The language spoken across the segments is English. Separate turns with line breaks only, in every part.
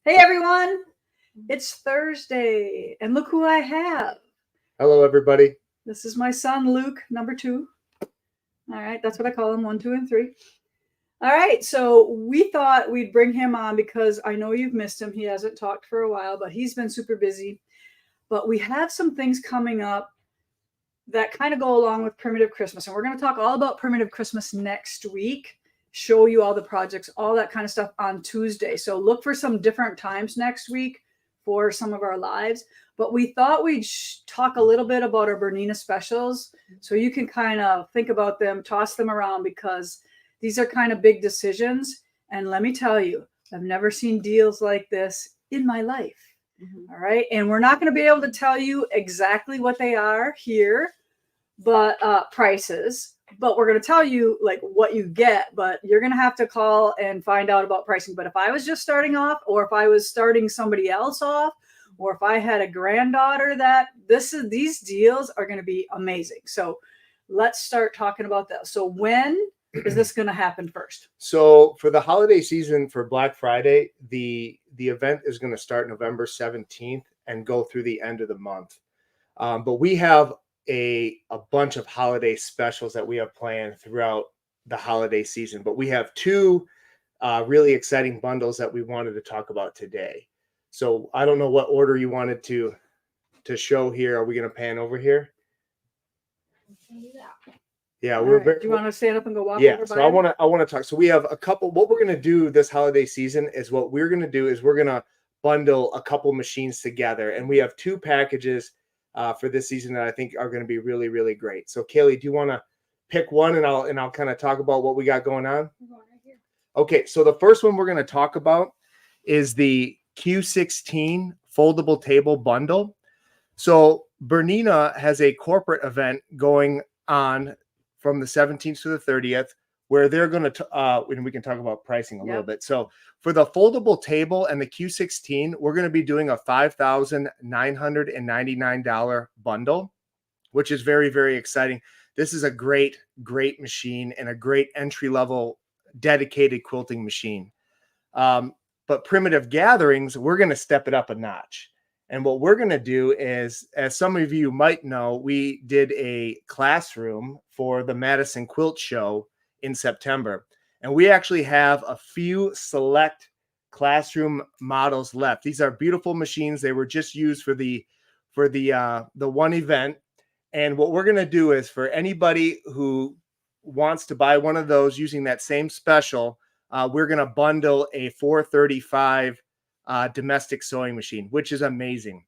Hey everyone, it's Thursday, and look who I have.
Hello, everybody.
This is my son Luke, number 2. All right, that's what I call him, 1, 2, and 3. All right, so we thought we'd bring him on because I know you've missed him. He hasn't talked for a while, but he's been super busy. But we have some things coming up that kind of go along with Primitive Christmas, and we're going to talk all about Primitive Christmas next week. Show you all the projects, all that kind of stuff on Tuesday. So look for some different times next week for some of our lives. But we thought we'd talk a little bit about our BERNINA specials so you can kind of think about them, toss them around, because these are kind of big decisions. And let me tell you, I've never seen deals like this in my life. All right. And we're not going to be able to tell you exactly what they are here, but prices. But we're going to tell you like what you get, but you're going to have to call and find out about pricing. But if I was just starting off, or if I was starting somebody else off, or if I had a granddaughter, these deals are going to be amazing. So let's start talking about that. So when is this going to happen first?
So for the holiday season, for Black Friday, the event is going to start November 17th and go through the end of the month. But we have a bunch of holiday specials that we have planned throughout the holiday season. But we have 2 really exciting bundles that we wanted to talk about today. So I don't know what order you wanted to show here. Are we going to pan over here? Yeah,
we're. Right. Do you want to stand up and go walk?
Yeah,
over
so I want to talk. So we have a couple. What we're going to do this holiday season is we're going to bundle a couple machines together, and we have 2 packages for this season that I think are going to be really, really great. So Kaylee, do you want to pick one, and I'll kind of talk about what we got going on?
I'm going right here.
Okay, so the first one we're going to talk about is the Q16 foldable table bundle. So BERNINA has a corporate event going on from the 17th to the 30th, where they're going to, and we can talk about pricing a little bit. So for the foldable table and the Q16, we're going to be doing a $5,999 bundle, which is very, very exciting. This is a great, great machine and a great entry-level dedicated quilting machine. But Primitive Gatherings, we're going to step it up a notch. And what we're going to do is, as some of you might know, we did a classroom for the Madison Quilt Show in September. And we actually have a few select classroom models left. These are beautiful machines. They were just used for the one event. And what we're going to do is, for anybody who wants to buy one of those using that same special, we're going to bundle a 435 domestic sewing machine, which is amazing.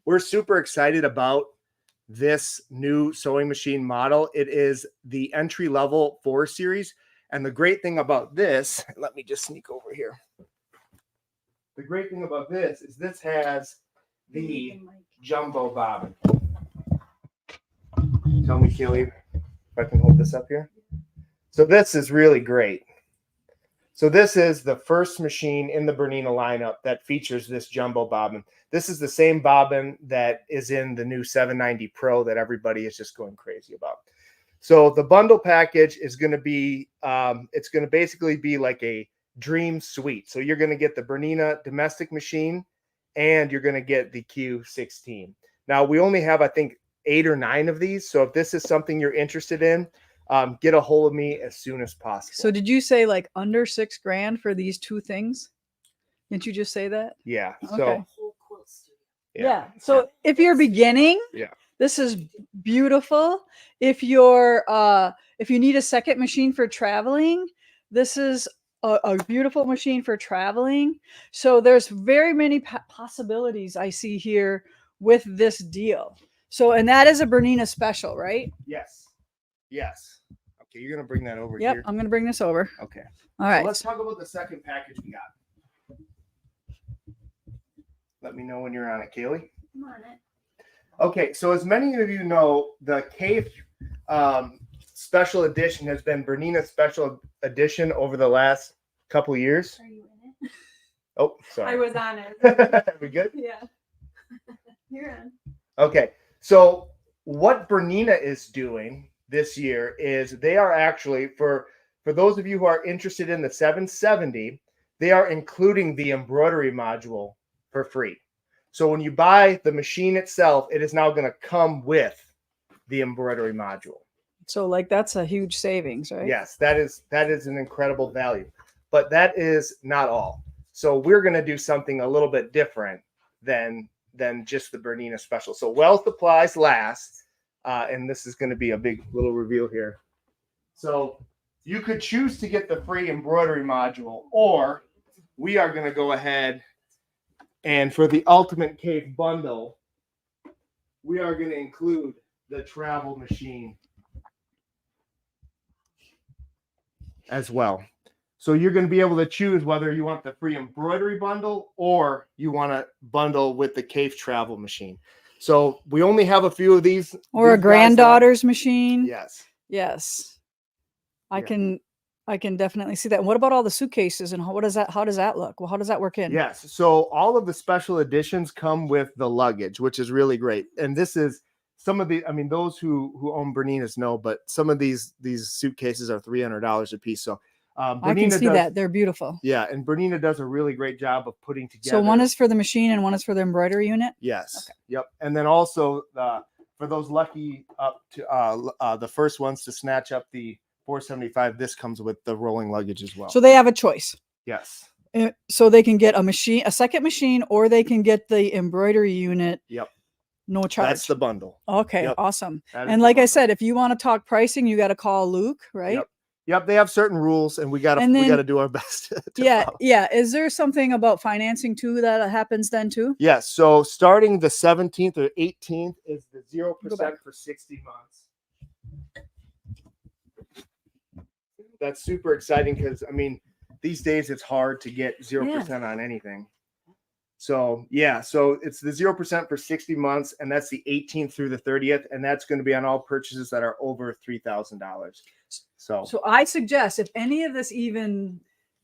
We're super excited about this new sewing machine model. It is the entry level 4 series. And the great thing about this, let me just sneak over here. The great thing about this is this has the jumbo bobbin. Tell me, Keely, if I can hold this up here. So this is really great. So this is the first machine in the BERNINA lineup that features this jumbo bobbin. This is the same bobbin that is in the new 790 Pro that everybody is just going crazy about. So the bundle package is going to be, it's going to basically be like a dream suite. So you're going to get the BERNINA domestic machine and you're going to get the Q16. Now we only have, I think, 8 or 9 of these. So if this is something you're interested in, get a hold of me as soon as possible.
So did you say like under $6,000 for these 2 things? Didn't you just say that?
Yeah.
Okay.
So
yeah. So if you're beginning, this is beautiful. If you need a second machine for traveling, this is a beautiful machine for traveling. So there's very many possibilities I see here with this deal. So, and that is a BERNINA special, right?
Yes. Yes. Okay, you're going to bring that over
here?
Yep,
I'm going to bring this over.
Okay.
All right.
So let's talk about the second package we got. Let me know when you're on it, Kaylee.
I'm on it.
Okay, so as many of you know, the K special edition has been BERNINA special edition over the last couple of years.
Are you in it?
Oh, sorry.
I was on it.
Are we good?
Yeah. You're in.
Okay, so what BERNINA is doing this year is they are actually, for those of you who are interested in the 770, they are including the embroidery module for free. So when you buy the machine itself, it is now going to come with the embroidery module.
So like that's a huge savings, right?
Yes, that is an incredible value. But that is not all. So we're going to do something a little bit different than just the Bernina special. So wealth applies last, and this is going to be a big little reveal here. So you could choose to get the free embroidery module, or we are going to go ahead and for the Ultimate Cave bundle, we are going to include the travel machine as well. So you're going to be able to choose whether you want the free embroidery bundle or you want to bundle with the cave travel machine. So we only have a few of these.
Or a granddaughter's machine.
Yes.
Yes. I can definitely see that. What about all the suitcases and how does that look? Well, how does that work in?
Yes. So all of the special editions come with the luggage, which is really great. And this is some of the, I mean, those who own Berninas know, but some of these suitcases are $300 a piece. So
I can see that. They're beautiful.
Yeah. And Bernina does a really great job of putting together.
So one is for the machine and one is for the embroidery unit?
Yes.
Okay.
Yep. And then also for those lucky up to the first ones to snatch up the 475, this comes with the rolling luggage as well.
So they have a choice.
Yes.
So they can get a second machine, or they can get the embroidery unit.
Yep.
No charge.
That's the bundle.
Okay.
Yep.
Awesome.
That
And like I said, if you want to talk pricing, you got to call Luke, right?
Yep. They have certain rules, and we got to do our best.
Yeah. Is there something about financing too that happens then too?
Yes. So starting the 17th or 18th is the 0% for 60 months. That's super exciting because, I mean, these days it's hard to get 0% on anything. So, so it's the 0% for 60 months, and that's the 18th through the 30th, and that's going to be on all purchases that are over $3,000. So
I suggest if any of this even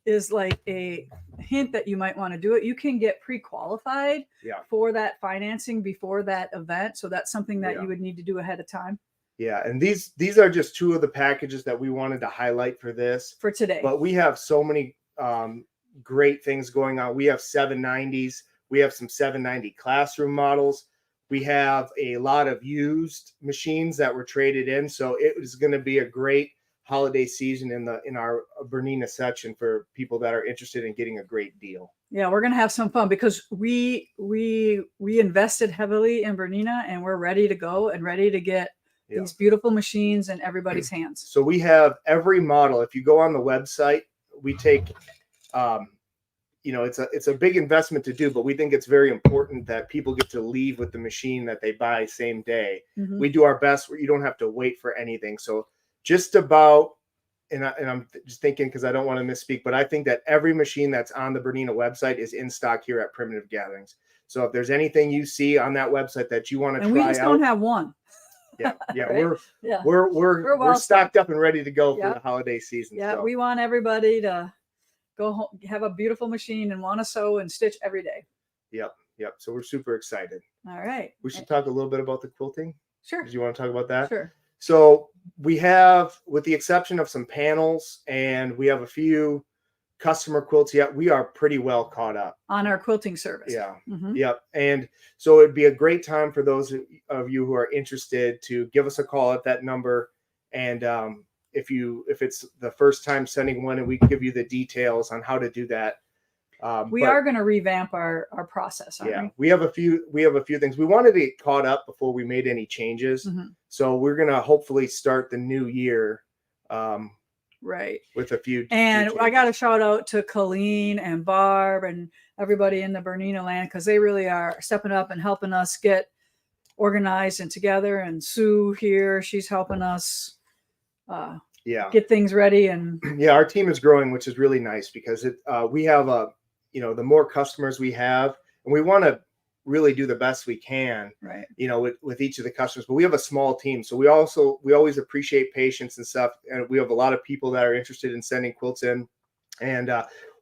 is like a hint that you might want to do it, you can get pre-qualified for that financing before that event. So that's something that you would need to do ahead of time. Yeah.
And these are just two of the packages that we wanted to highlight for
today.
But we have so many great things going on. We have 790s. We have some 790 classroom models. We have a lot of used machines that were traded in. So it is going to be a great holiday season in our Bernina section for people that are interested in getting a great deal.
Yeah, we're going to have some fun because we invested heavily in Bernina, and we're ready to go and ready to get these beautiful machines in everybody's hands.
So we have every model. If you go on the website, we take, it's a big investment to do, but we think it's very important that people get to leave with the machine that they buy same day.
Mm-hmm.
We do our best where you don't have to wait for anything. So just about, and I'm just thinking because I don't want to misspeak, but I think that every machine that's on the Bernina website is in stock here at Primitive Gatherings. So if there's anything you see on that website that you want to try out,
we just don't have one.
Right?
We're
we're stocked up and ready to go for the holiday season.
Yeah, so we want everybody to go home, have a beautiful machine, and want to sew and stitch every day.
Yep. So we're super excited.
All right.
We should talk a little bit about the quilting.
Sure.
Do you want to talk about that?
Sure.
So we have, with the exception of some panels, and we have a few customer quilts yet, we are pretty well caught up
on our quilting service.
Yeah.
Mm-hmm.
Yep. And so it'd be a great time for those of you who are interested to give us a call at that number. And if it's the first time sending one, and we can give you the details on how to do that.
We are going to revamp our process.
We have a few things. We wanted to get caught up before we made any changes.
Mm-hmm.
So we're going to hopefully start the new year with a few.
And I got a shout out to Colleen and Barb and everybody in the Bernina land, because they really are stepping up and helping us get organized and together. And Sue here, she's helping us get things ready. And
our team is growing, which is really nice because we have the more customers we have, and we want to really do the best we can,
right?
With each of the customers, but we have a small team. So we always appreciate patience and stuff. And we have a lot of people that are interested in sending quilts in. And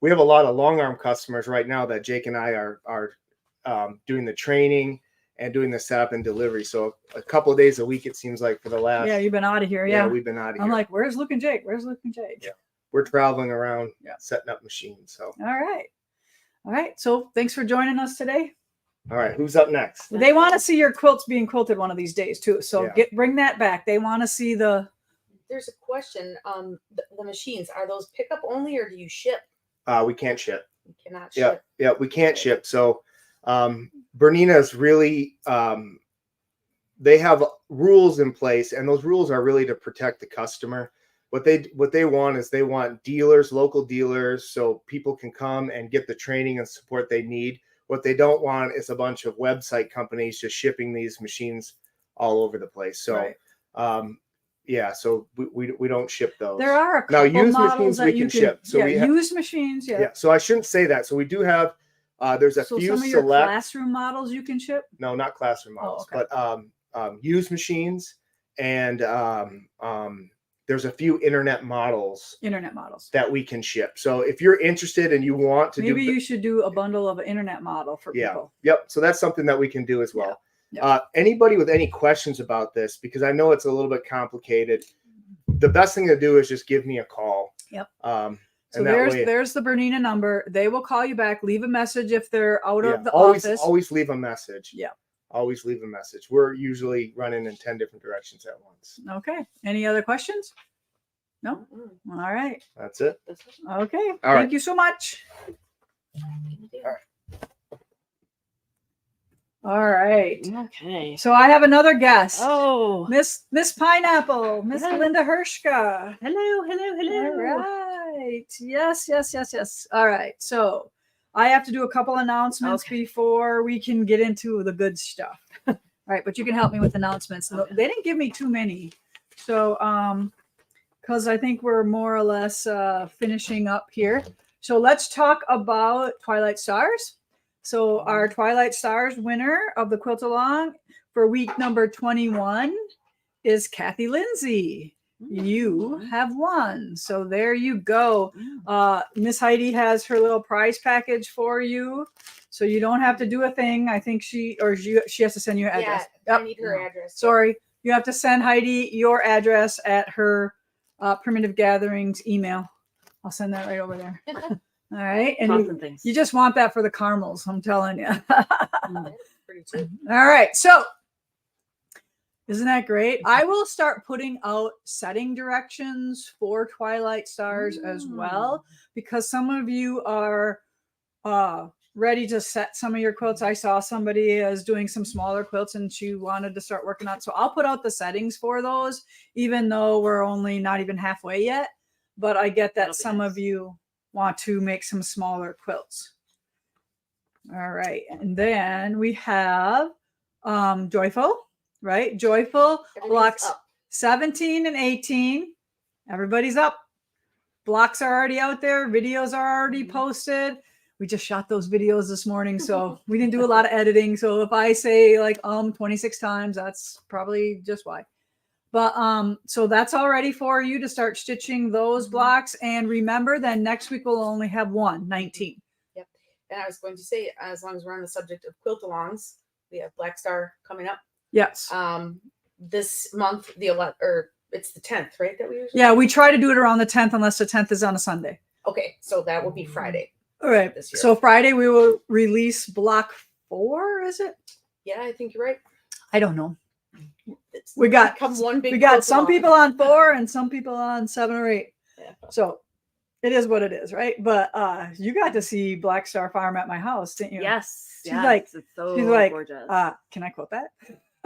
we have a lot of long arm customers right now that Jake and I are doing the training and doing the setup and delivery. So a couple of days a week, it seems like, for the last.
Yeah, you've been out of here.
Yeah, we've been out of here.
I'm like, where's Luke and Jake? Where's Luke and Jake?
Yeah. we're traveling around
Yeah.
setting up machines. So
All right. So thanks for joining us today.
all right, who's up next?
They want to see your quilts being quilted one of these days too. So
Yeah.
bring that back. They want to see the.
There's a question. The machines, are those pickup only or do you ship?
We can't ship.
You cannot
Yeah,
ship.
yeah, we can't ship. So BERNINA is really they have rules in place, and those rules are really to protect the customer. What they want is they want dealers, local dealers, so people can come and get the training and support they need. What they don't want is a bunch of website companies just shipping these machines all over the place. So yeah, so we don't ship those.
There are a couple
now used
models
machines
that
we
you
can ship. So we
used machines. Yeah.
yeah. So I shouldn't say that. So we do have there's a
So
few
some of your
select
classroom models you can ship.
no, not classroom models,
okay.
but used machines, and there's a few internet models that we can ship. So if you're interested and you want to
maybe you should do a bundle of an internet model for people.
Yep. So that's something that we can do as well.
Yeah.
Anybody with any questions about this, because I know it's a little bit complicated, the best thing to do is just give me a call.
Yep.
So
there's the BERNINA number. They will call you back. Leave a message if they're out of the
office.
Always
leave a message.
Yeah.
Always leave a message. We're usually running in 10 different directions at once.
Okay. Any other questions? No? All right.
That's it.
Okay.
All right.
Thank you so much. All right.
Okay.
So I have another guest.
Oh.
Miss Pineapple, Miss
Yes.
Linda Hrcka.
Hello.
All right. Yes. All right. So I have to do a couple announcements before we can get into the good stuff. All right, but you can help me with announcements.
Okay.
They didn't give me too many. So because I think we're more or less finishing up here. So let's talk about Twilight Stars. So our Twilight Stars winner of the Quilt Along for week number 21 is Kathy Lindsay. You have won. So there you go. Miss Heidi has her little prize package for you. So you don't have to do a thing. I think she has to send you an address.
Yeah, I need her address.
Sorry. You have to send Heidi your address at her Primitive Gatherings email. I'll send that right over there. All right. And you just want that for the caramels, I'm telling you.
Pretty cheap.
All right. So isn't that great? I will start putting out setting directions for Twilight Stars as well, because some of you are ready to set some of your quilts. I saw somebody is doing some smaller quilts and she wanted to start working on. So I'll put out the settings for those, even though we're only not even halfway yet. But I get that some of you want to make some smaller quilts. All right. And then we have Joyful, right? Joyful blocks
up.
17 and 18. Everybody's up. Blocks are already out there. Videos are already posted. We just shot those videos this morning, so we didn't do a lot of editing. So if I say like 26 times, that's probably just why. But so that's all ready for you to start stitching those blocks. And remember, then next week we'll only have 19.
Yep. And I was going to say, as long as we're on the subject of quilt alongs, we have Black Star coming up.
Yes.
This month, it's the 10th, right? That we usually.
Yeah, we try to do it around the 10th, unless the 10th is on a Sunday.
Okay, so that will be Friday.
All right.
This year.
So Friday we will release block 4. Is it?
Yeah, I think you're right.
I don't know.
It's
We got
one big.
We got
quilt
some
along.
people on 4 and some people on 7 or 8.
Yeah.
So it is what it is, right? But you got to see Black Star Farm at my house, didn't you?
Yes.
She's like,
it's so
she's like,
gorgeous.
can I quote that?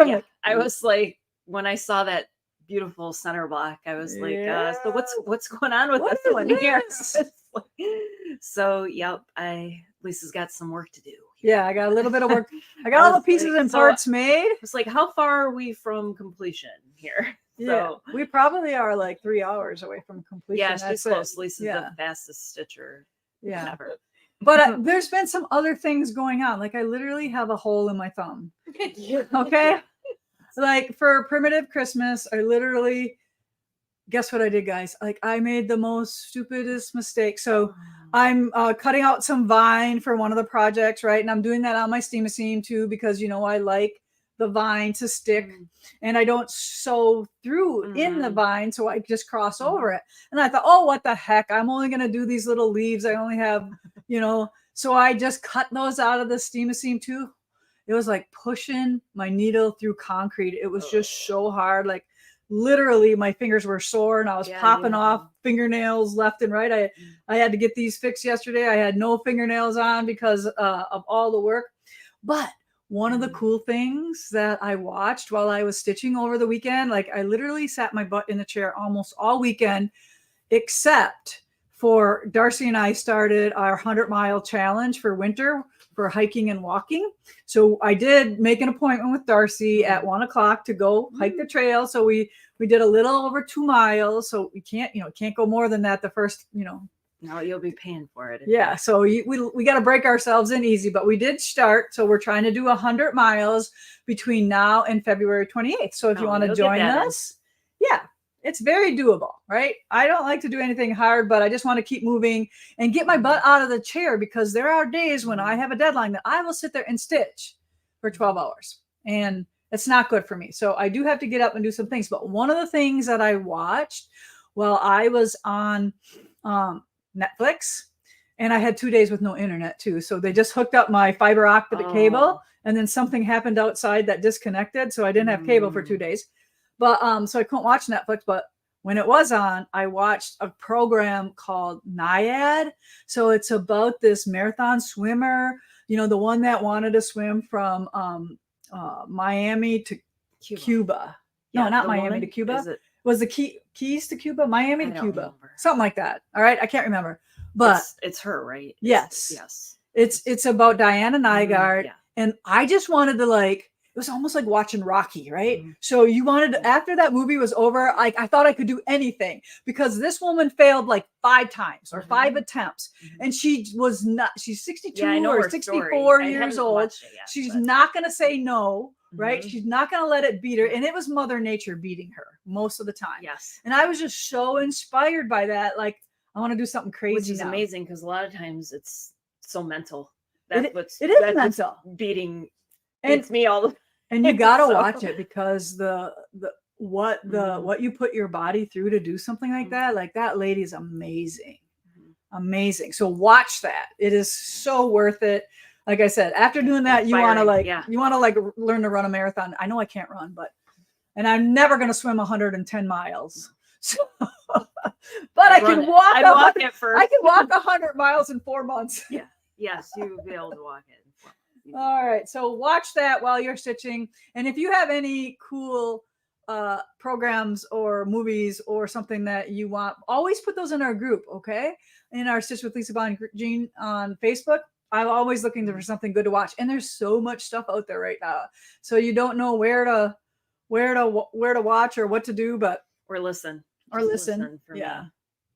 Yeah. I was like, when I saw that beautiful center block, I was like, so what's going on with
What
this
is
one
this?
here? So yep, Lisa's got some work to do.
Yeah, I got a little bit of work. I got all the pieces and parts made.
It's like, how far are we from completion here?
Yeah,
So,
we probably are like 3 hours away from completion.
yeah, she's
That's it.
close. Lisa's
Yeah.
the fastest stitcher
Yeah.
ever.
But there's been some other things going on. Like I literally have a hole in my thumb. Okay. Like for Primitive Christmas, I literally, guess what I did, guys? Like I made the most stupidest mistake. So I'm cutting out some vine for one of the projects, right? And I'm doing that on my steam machine too, because I like the vine to stick, and I don't sew through in the vine, so I just cross over it. And I thought, oh, what the heck, I'm only going to do these little leaves, I only have, so I just cut those out of the steam seam too. It was like pushing my needle through concrete. It was just so hard. Like literally my fingers were sore, and I was popping off fingernails left and right. I had to get these fixed yesterday. I had no fingernails on because of all the work. But one of the cool things that I watched while I was stitching over the weekend, like I literally sat my butt in the chair almost all weekend, except for Darcy and I started our 100-mile challenge for winter for hiking and walking. So I did make an appointment with Darcy at 1:00 to go hike the trail. So we did a little over 2 miles. So we can't go more than that the first,
No, you'll be paying for it.
Yeah. So we got to break ourselves in easy, but we did start. So we're trying to do 100 miles between now and February 28th. So if you want to join us, it's very doable, right? I don't like to do anything hard, but I just want to keep moving and get my butt out of the chair, because there are days when I have a deadline that I will sit there and stitch for 12 hours, and it's not good for me. So I do have to get up and do some things. But one of the things that I watched while I was on Netflix, and I had 2 days with no internet too. So they just hooked up my fiber optic cable, and then something happened outside that disconnected. So I didn't have cable for 2 days. But so I couldn't watch Netflix. But when it was on, I watched a program called Naiad. So it's about this marathon swimmer, the one that wanted to swim from Miami to Cuba. No, not Miami to Cuba. Was the Keys to Cuba? Miami to Cuba.
Remember.
Something like that. All right. I can't remember. But
it's her, right?
Yes.
Yes.
It's about Diana Nygaard. And I just wanted to it was almost like watching Rocky, right? So you wanted to, after that movie was over, I thought I could do anything, because this woman failed like 5 times or 5 attempts. And she's 62 or 64 years old. She's not going to say no, right? She's not going to let it beat her. And it was Mother Nature beating her most of the time.
Yes.
And I was just so inspired by that. Like, I want to do something crazy.
Which is
now.
amazing, because a lot of times it's so mental.
It is mental.
Beating.
And
it's me all the.
And you got to watch it, because what you put your body through to do something like that lady is amazing. Amazing. So watch that. It is so worth it. Like I said, after doing that, you want to learn to run a marathon. I know I can't run, and I'm never going to swim 110 miles. So, but I can walk. I can walk 100 miles in 4 months.
Yeah. Yes, you will be able to walk it.
All right. So watch that while you're stitching. And if you have any cool programs or movies or something that you want, always put those in our group. Okay. In our Stitch with Lisa Bongean on Facebook. I'm always looking for something good to watch. And there's so much stuff out there right now. So you don't know where to watch or what to do,
or listen.
Yeah.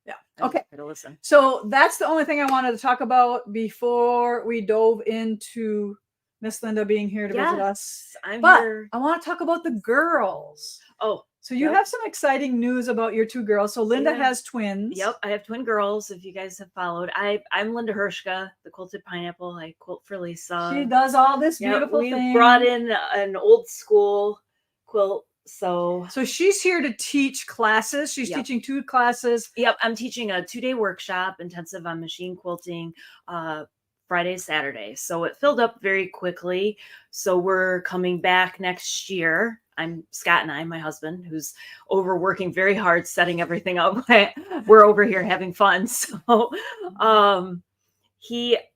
Yeah.
Okay.
Listen.
So that's the only thing I wanted to talk about before we dove into Miss Linda being here to visit us.
I'm
but
here.
I want to talk about the girls.
Oh,
so you have some exciting news about your 2 girls. So Linda has twins.
Yep, I have twin girls. If you guys have followed, I'm Linda Hrcka, the Quilted Pineapple. I quilt for Lisa.
She does all this beautiful thing.
We brought in an old school quilt. So
she's here to teach classes. She's teaching 2 classes.
Yep. I'm teaching a 2-day workshop intensive on machine quilting, Friday, Saturday. So it filled up very quickly. So we're coming back next year. I'm Scott and I, my husband, who's working very hard, setting everything up. We're over here having fun. So,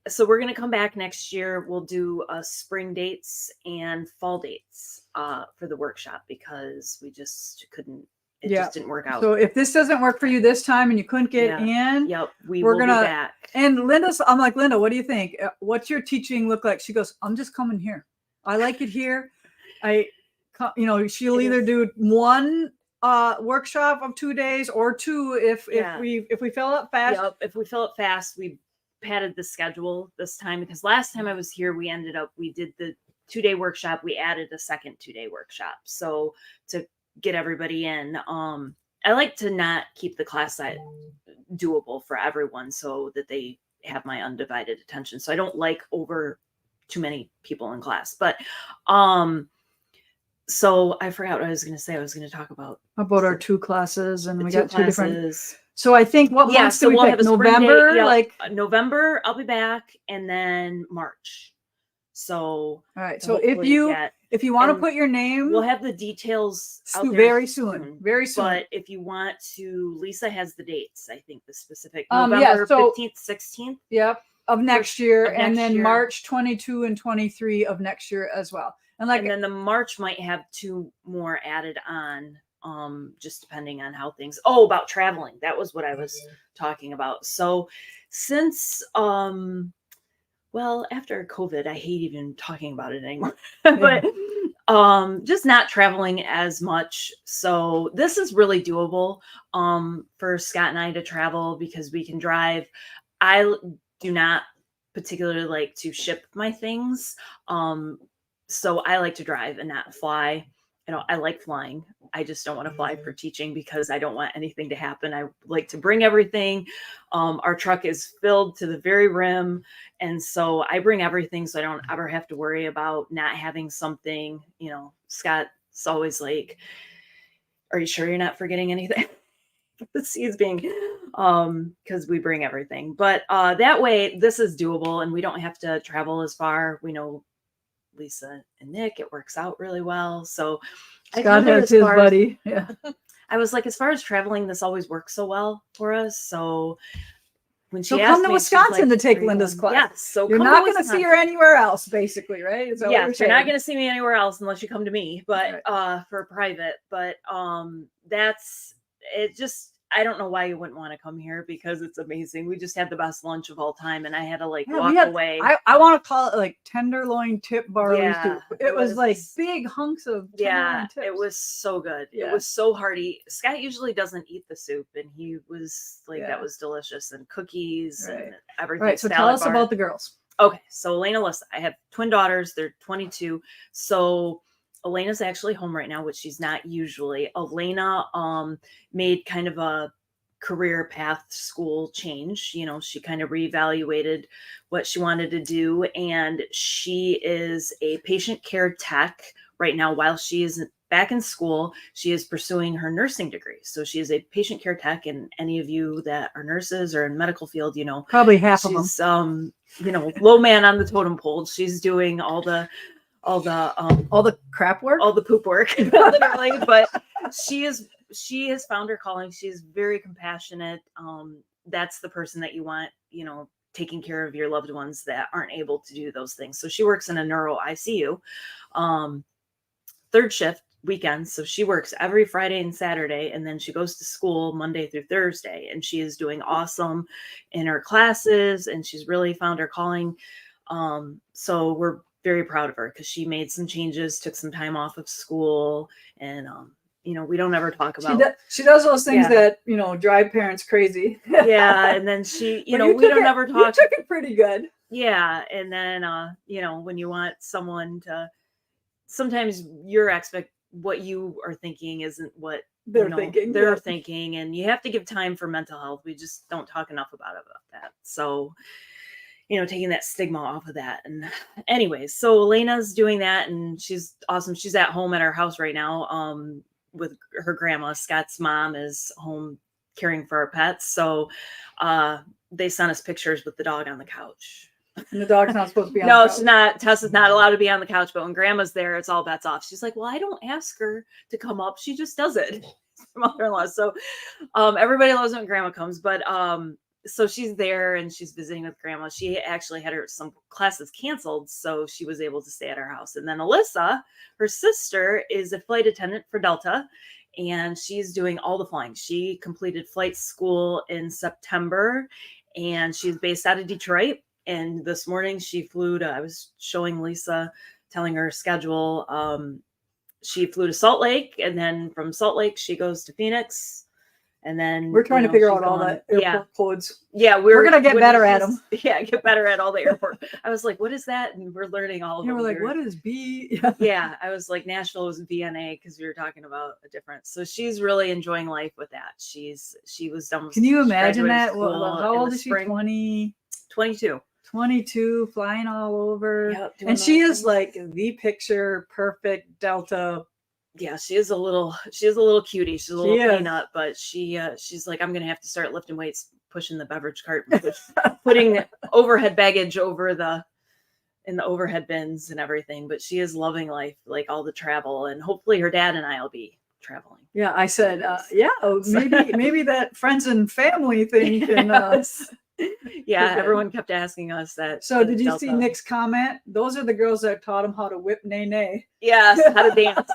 so we're going to come back next year. We'll do spring dates and fall dates for the workshop, because we just couldn't. It just didn't work out.
So if this doesn't work for you this time and you couldn't get in,
we're gonna be back.
And I'm like, Linda, what do you think? What's your teaching look like? She goes, I'm just coming here. I like it here. She'll either do 1 workshop of 2 days or 2 if we fill up fast.
Yep. If we fill it fast, we padded the schedule this time, because last time I was here, we did the 2-day workshop. We added a second 2-day workshop. So to get everybody in, I like to not keep the class size doable for everyone, so that they have my undivided attention. So I don't like over too many people in class, but So I forgot what I was going to say. I was going to talk about
our 2 classes, and
the
we
two
got 2 different.
classes.
So I think what
Yeah,
months
so
do we
we'll
pick?
have a spring
November,
date. Yeah,
like.
November, I'll be back, and then March. So
All right.
to
So if
hopefully
you
get-
want to
and
put your name,
we'll have the details out there
very soon. Very soon.
But if you want to, Lisa has the dates. I think the specific
Yeah,
November
so-
15th, 16th.
Yep, of next year,
of
and
next
then
year.
March 22 and 23 of next year as well. And like,
And then the March might have 2 more added on, just depending on how things. Oh, about traveling. That was what I was talking about. So since well, after COVID, I hate even talking about it anymore. But just not traveling as much. So this is really doable for Scott and I to travel because we can drive. I do not particularly like to ship my things. So I like to drive and not fly. I like flying. I just don't want to fly for teaching because I don't want anything to happen. I like to bring everything. Our truck is filled to the very rim. And so I bring everything so I don't ever have to worry about not having something. Scott's always like, are you sure you're not forgetting anything? He's being, because we bring everything. But that way, this is doable and we don't have to travel as far. We know Lisa and Nick, it works out really well. So
Scott has his buddy. Yeah.
I was like, as far as traveling, this always works so well for us. So when she
So
asked
come to
me,
Wisconsin
like,
to take Linda's class.
Yes. So
you're not going to see her anywhere else, basically, right? Is that what
you're not going to see me anywhere else unless you come to me, but for private. But that's it. Just I don't know why you wouldn't want to come here because it's amazing. We just had the best lunch of all time, and I had to walk away.
I want to call it like tenderloin tip barley soup.
Yeah,
It was like big hunks of tenderloin tips.
It was so good.
Yeah.
It was so hearty. Scott usually doesn't eat the soup, and he was like, that was delicious, and cookies and everything.
Right. So tell us about the girls.
Okay. So Elena, Alyssa, I have twin daughters. They're 22. So Elena's actually home right now, which she's not usually. Elena made kind of a career path school change. She kind of reevaluated what she wanted to do, and she is a patient care tech right now. While she is back in school, she is pursuing her nursing degree. So she is a patient care tech, and any of you that are nurses or in medical field,
probably half of them.
She's low man on the totem pole. She's doing all the
crap work,
all the poop work, literally. But she has found her calling. She's very compassionate. That's the person that you want, taking care of your loved ones that aren't able to do those things. So she works in a neuro ICU, 3rd shift weekends. So she works every Friday and Saturday, and then she goes to school Monday through Thursday, and she is doing awesome in her classes, and she's really found her calling. So we're very proud of her because she made some changes, took some time off of school, and we don't ever talk about.
She does those things that drive parents crazy.
Yeah, and then she, we don't ever talk.
You took it pretty good.
Yeah, and then when you want someone to, sometimes what you are thinking isn't what
they're thinking.
They're thinking, and you have to give time for mental health. We just don't talk enough about that. So. Taking that stigma off of that. And anyways, so Elena's doing that and she's awesome. She's at home at our house right now with her grandma. Scott's mom is home caring for our pets. So they sent us pictures with the dog on the couch.
And the dog's not supposed to be on
the couch.
No,
she's not. Tessa's not allowed to be on the couch, but when grandma's there, it's all bets off. She's like, well, I don't ask her to come up. She just does it. Mother-in-law. So everybody loves when grandma comes, but so she's there and she's visiting with grandma. She actually had some classes canceled, so she was able to stay at our house. And then Alyssa, her sister, is a flight attendant for Delta, and she's doing all the flying. She completed flight school in September, and she's based out of Detroit. And this morning she flew to, I was showing Lisa, telling her schedule. She flew to Salt Lake, and then from Salt Lake, she goes to Phoenix. And then
we're trying to figure out all that airport codes.
Yeah,
we're gonna get better at them.
Yeah, get better at all the airport. I was like, "What is that?" And we're learning all of them.
We're like, "What is B?"
Yeah, I was like, "Nashville was VNA" because we were talking about a difference. So she's really enjoying life with that. She was done.
Can you imagine that? How old is she?
22.
22, flying all over.
Yep,
and she is like the picture perfect Delta
Yeah, she is a little cutie. She's a little peanut, but she's like, I'm gonna have to start lifting weights, pushing the beverage cart, putting overhead baggage in the overhead bins and everything. But she is loving life, like all the travel, and hopefully her dad and I will be traveling.
Yeah, I said, maybe that friends and family thing can.
Yeah, everyone kept asking us that.
So did you see Nick's comment? Those are the girls that taught him how to whip nay.
Yes, how to dance.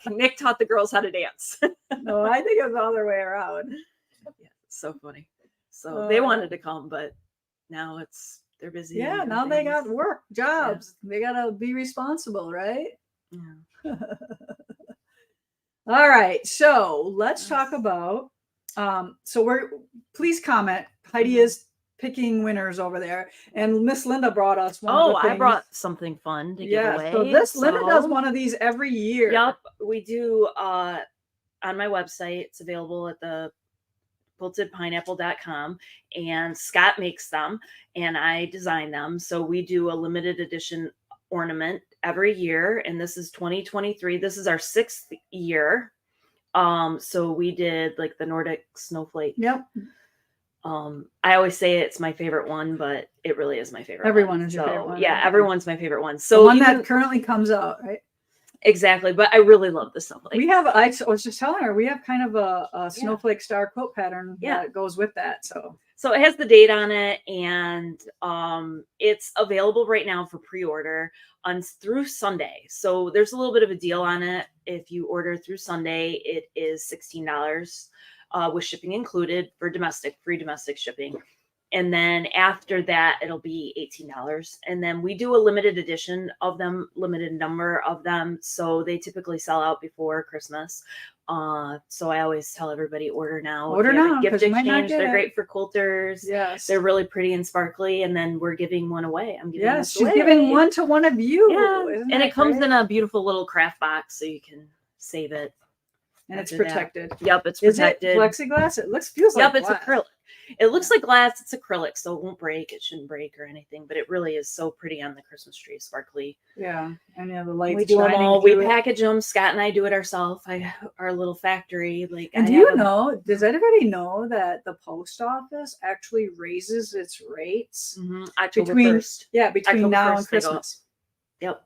Nick taught the girls how to dance.
No, I think it's the other way around.
Yeah, so funny. So they wanted to come, but now they're busy.
Yeah, now they got work, jobs. Yeah. They gotta be responsible, right?
Yeah.
All right, so let's talk about. Please comment. Heidi is picking winners over there, and Miss Linda brought us one.
Oh, I brought something fun to give away.
So Linda does one of these every year.
Yep, we do. On my website, it's available at the quiltedpineapple.com, and Scott makes them and I design them. So we do a limited edition ornament every year, and this is 2023. This is our 6th year. So we did like the Nordic snowflake.
Yep.
I always say it's my favorite one, but it really is my favorite.
Everyone is your favorite one.
Yeah, everyone's my favorite one. So
the one that currently comes out, right?
Exactly, but I really love the snowflake.
We have. I was just telling her we have kind of a snowflake star quilt pattern that goes with that. So
it has the date on it, and it's available right now for pre-order through Sunday. So there's a little bit of a deal on it. If you order through Sunday, it is $16 with shipping included for free domestic shipping. And then after that, it'll be $18. And then we do a limited edition of them, limited number of them. So they typically sell out before Christmas. So I always tell everybody, order now.
Order now.
Gift exchange. They're great for quilters.
Yes.
They're really pretty and sparkly. And then we're giving one away.
She's giving one to one of you.
Yeah. And it comes in a beautiful little craft box so you can save it.
And it's protected.
Yep, it's protected.
Is it plexiglass? It feels like
it's acrylic. It looks like glass. It's acrylic, so it won't break. It shouldn't break or anything, but it really is so pretty on the Christmas tree, sparkly.
Yeah, and the lights.
We do them all. We package them. Scott and I do it ourselves. Our little factory.
Does anybody know that the post office actually raises its rates
October 1st?
Yeah, between now and Christmas.
Yep.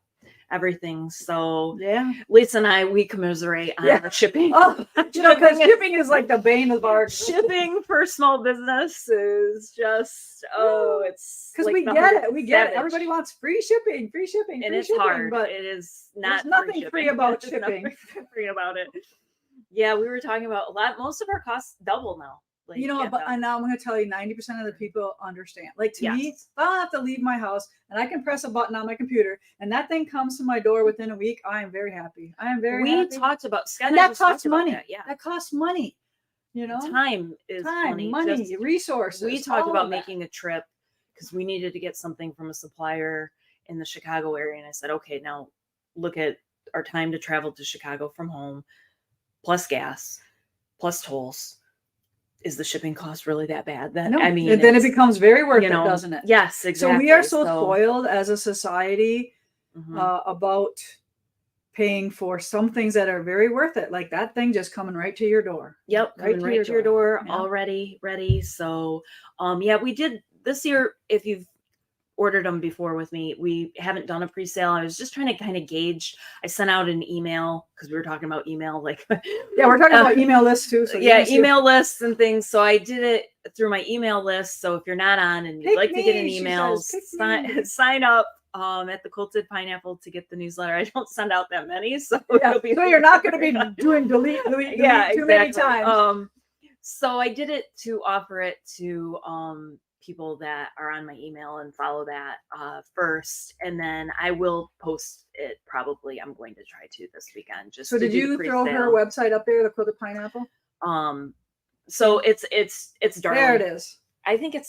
Everything. So
yeah,
Lisa and I, we commiserate on our shipping.
Oh, because shipping is like the bane of our
shipping for small business is just it's
because we get it. Everybody wants free shipping,
and it's hard, but it is not.
There's nothing free about shipping.
Free about it. Yeah, we were talking about most of our costs double now.
But now I'm going to tell you, 90% of the people understand. Like to me, if I don't have to leave my house and I can press a button on my computer and that thing comes to my door within a week, I am very happy.
We talked about
and that costs money. That costs money.
Time is money,
resources.
We talked about making a trip because we needed to get something from a supplier in the Chicago area, and I said, okay, now look at our time to travel to Chicago from home, plus gas, plus tolls. Is the shipping cost really that bad? Then
it becomes very worth it, doesn't it?
Yes, exactly.
So we are so spoiled as a society about paying for some things that are very worth it, like that thing just coming right to your door.
Yep, coming right to your door, already ready. So, we did this year. If you've ordered them before with me, we haven't done a pre-sale. I was just trying to kind of gauge. I sent out an email because we were talking about email, we're
talking about email lists too. So
email lists and things. So I did it through my email list. So if you're not on and you'd like to get an email, sign up at the Quilted Pineapple to get the newsletter. I don't send out that many, so
you're not going to be doing delete too many times.
So I did it to offer it to people that are on my email and follow that first, and then I will post it. Probably I'm going to try to this weekend.
So did you throw her website up there, the Quilted Pineapple?
So it's darling.
There it is.
I think it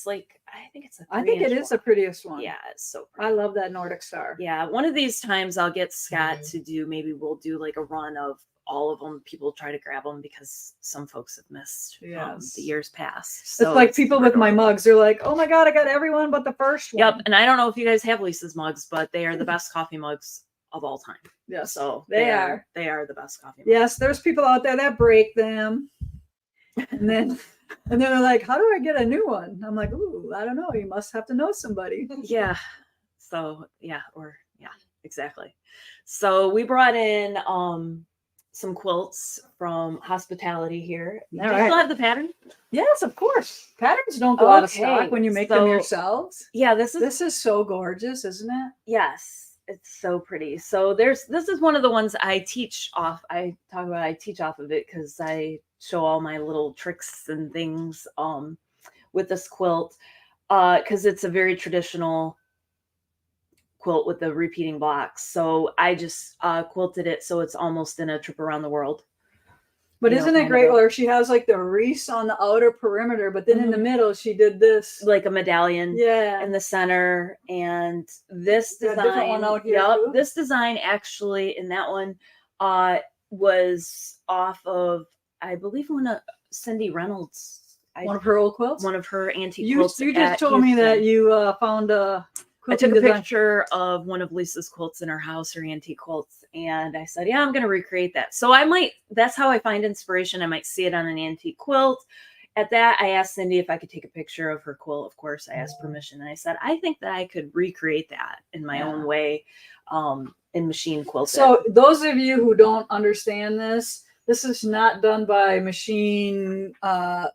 is the prettiest one.
Yeah, it's so pretty.
I love that Nordic star.
Yeah, one of these times I'll get Scott to do. Maybe we'll do like a run of all of them. People try to grab them because some folks have missed the years past. So
it's like people with my mugs. They're like, oh my God, I got everyone but the first one.
Yep. And I don't know if you guys have Lisa's mugs, but they are the best coffee mugs of all time.
Yes,
So
they are.
They are the best coffee mugs.
Yes, there's people out there that break them. And then they're like, how do I get a new one? I'm like, ooh, I don't know. You must have to know somebody.
Yeah. So yeah, exactly. So we brought in some quilts from hospitality here. Do you
right.
still have the pattern?
Yes, of course. Patterns don't go out of stock
Okay,
when you make them
so-
yourselves.
Yeah,
This is so gorgeous, isn't it?
yes, it's so pretty. So this is one of the ones I teach off. I teach off of it because I show all my little tricks and things with this quilt because it's a very traditional quilt with the repeating blocks. So I just quilted it so it's almost in a trip around the world.
But
You know,
isn't it
kind of
great
a-
where she has like the wreaths on the outer perimeter, but then in the middle she did this.
Like a medallion
Yeah.
in the center, and this
Got a
design,
different one out here, too?
this design actually in that one was off of, I believe, one of Cindy Reynolds,
One of her old quilts.
one of her antique
You
quilts.
just
at
told me that
Houston.
you found a
I took
quilting
a
design.
picture of one of Lisa's quilts in her house, her antique quilts, and I said, yeah, I'm going to recreate that. So that's how I find inspiration. I might see it on an antique quilt. At that, I asked Cindy if I could take a picture of her quilt. Of course, I asked permission, and I said, I think that I could recreate that in my own way in machine quilting.
So those of you who don't understand this is not done by machine. I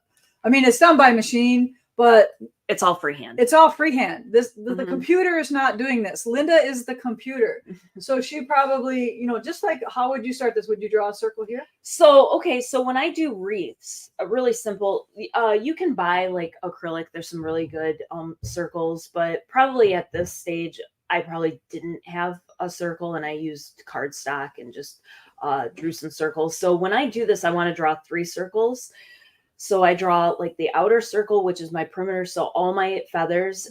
mean, it's done by machine, but
it's all freehand.
it's all freehand. The
Mhm.
computer is not doing this. Linda is the computer. So she probably, just like, how would you start this? Would you draw a circle here?
So when I do wreaths, really simple, you can buy like acrylic. There's some really good circles, but probably at this stage, I probably didn't have a circle and I used cardstock and just drew some circles. So when I do this, I want to draw 3 circles. So I draw like the outer circle, which is my perimeter. So all my feathers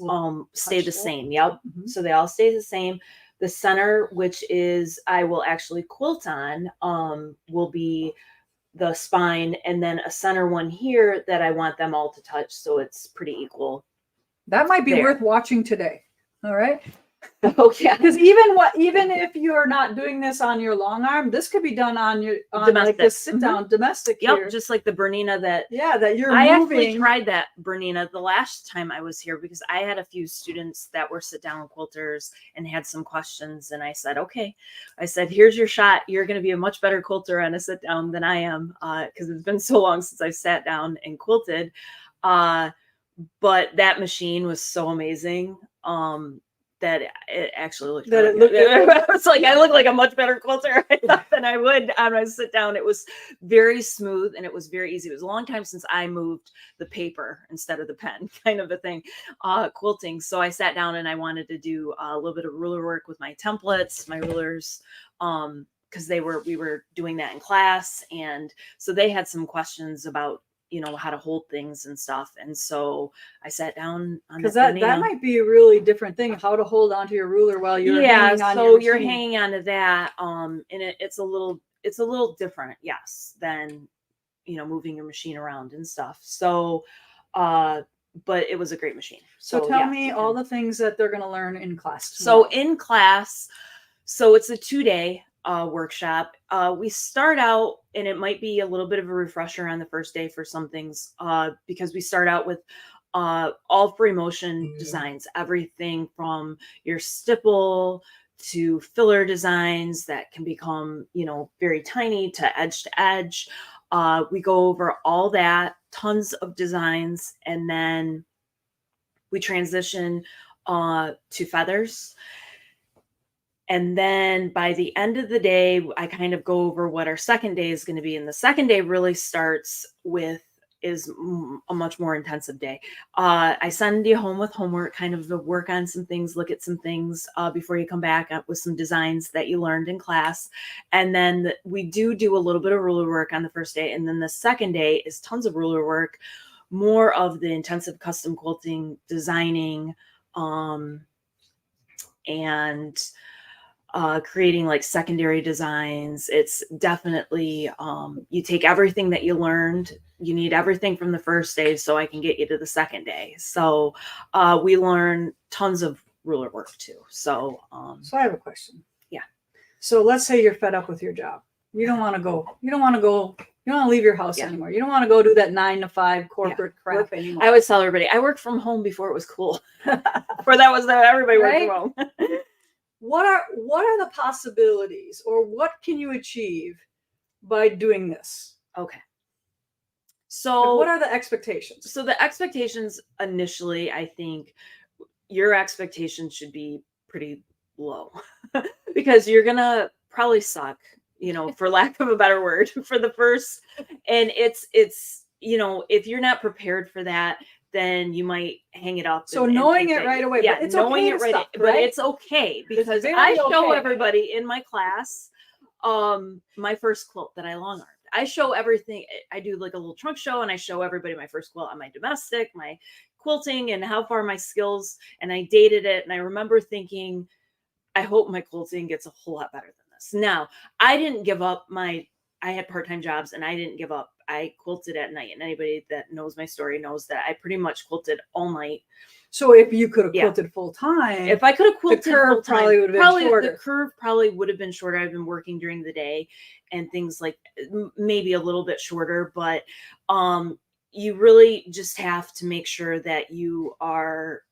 stay the same. Yep.
Mhm.
So they all stay the same. The center, which is I will actually quilt on, will be the spine, and then a center one here that I want them all to touch. So it's pretty equal.
That might be
There.
worth watching today. All right.
Oh yeah.
Because even if you're not doing this on your long arm, this could be done on like this sit down domestic.
Yep,
here.
just like the Bernina that
you're
I
moving.
actually tried that Bernina the last time I was here because I had a few students that were sit down quilters and had some questions, and I said, okay, here's your shot. You're going to be a much better quilter on a sit down than I am because it's been so long since I've sat down and quilted. But that machine was so amazing. That it actually looked it's like I look like a much better quilter than I would on my sit down. It was very smooth and it was very easy. It was a long time since I moved the paper instead of the pen, kind of a thing, quilting. So I sat down and I wanted to do a little bit of ruler work with my templates, my rulers, because we were doing that in class, and so they had some questions about how to hold things and stuff. And so I sat down on
because that might be a really different thing, how to hold onto your ruler while you're hanging on
so
your
you're
machine.
hanging onto that. And it's a little different, yes, than moving your machine around and stuff. So but it was a great machine.
So tell me all the things that they're going to learn in class tomorrow.
So in class, so it's a 2-day workshop. We start out, and it might be a little bit of a refresher on the first day for some things, because we start out with all free motion designs, everything from your stipple to filler designs that can become, very tiny to edge. We go over all that, tons of designs, and then we transition to feathers. And then by the end of the day, I kind of go over what our second day is going to be. And the second day really starts is a much more intensive day. I send you home with homework, kind of to work on some things, look at some things before you come back up with some designs that you learned in class. And then we do a little bit of ruler work on the first day. And then the second day is tons of ruler work, more of the intensive custom quilting, designing, and creating like secondary designs. It's definitely, you take everything that you learned. You need everything from the first day so I can get you to the second day. So we learn tons of ruler work too. So
I have a question.
Yeah.
So let's say you're fed up with your job. You don't want to go. You don't want to leave your house
Yeah.
anymore. You don't want to go do that 9 to 5 corporate crap anymore.
I always tell everybody I worked from home before it was cool. Before that was everybody worked
Right?
from home.
What are the possibilities, or what can you achieve by doing this?
Okay.
Like,
So
what are the expectations?
So the expectations initially, I think your expectations should be pretty low because you're gonna probably suck, for lack of a better word, for the first. And it's if you're not prepared for that, then you might hang it up.
So
and
knowing
think
it
that-
right away,
yeah,
but it's
knowing
okay
it
to
right,
suck,
but
right?
it's okay because
very
I show
okay.
everybody in my class my first quilt that I long armed. I show everything. I do like a little trunk show, and I show everybody my first quilt on my domestic, my quilting, and how far my skills. And I dated it, and I remember thinking, I hope my quilting gets a whole lot better than this. Now, I didn't give up I had part-time jobs, and I didn't give up. I quilted at night, and anybody that knows my story knows that I pretty much quilted all night.
So if you could have
Yeah.
quilted full time,
If I could have quilted
the curve
full-time,
probably would have been shorter.
The curve probably would have been shorter. I've been working during the day and things like maybe a little bit shorter, but you really just have to make sure that you are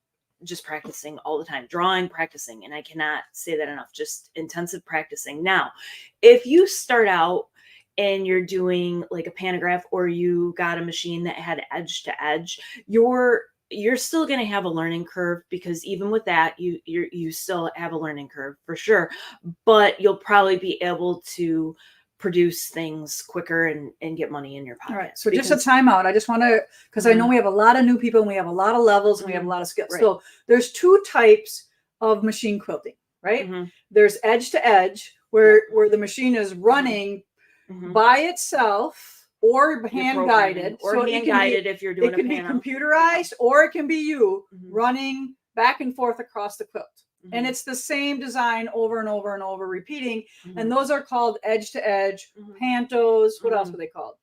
just practicing all the time, drawing, practicing. And I cannot say that enough, just intensive practicing. Now, if you start out and you're doing like a pantograph, or you got a machine that had edge to edge, you're still going to have a learning curve, because even with that, you still have a learning curve for sure, but you'll probably be able to produce things quicker and get money in your pocket.
All right. So just a timeout. I just want to, because I know we have a lot of new people, and we have a lot of levels, and we have a lot of skills.
Right.
So there's 2 types of machine quilting, right? There's edge to edge, where the machine is running by itself, or hand guided,
or hand guided if you're doing
it can be computerized, or it can be you running back and forth across the quilt. And it's the same design over and over and over, repeating. And those are called edge to edge, pantos. What else were they called?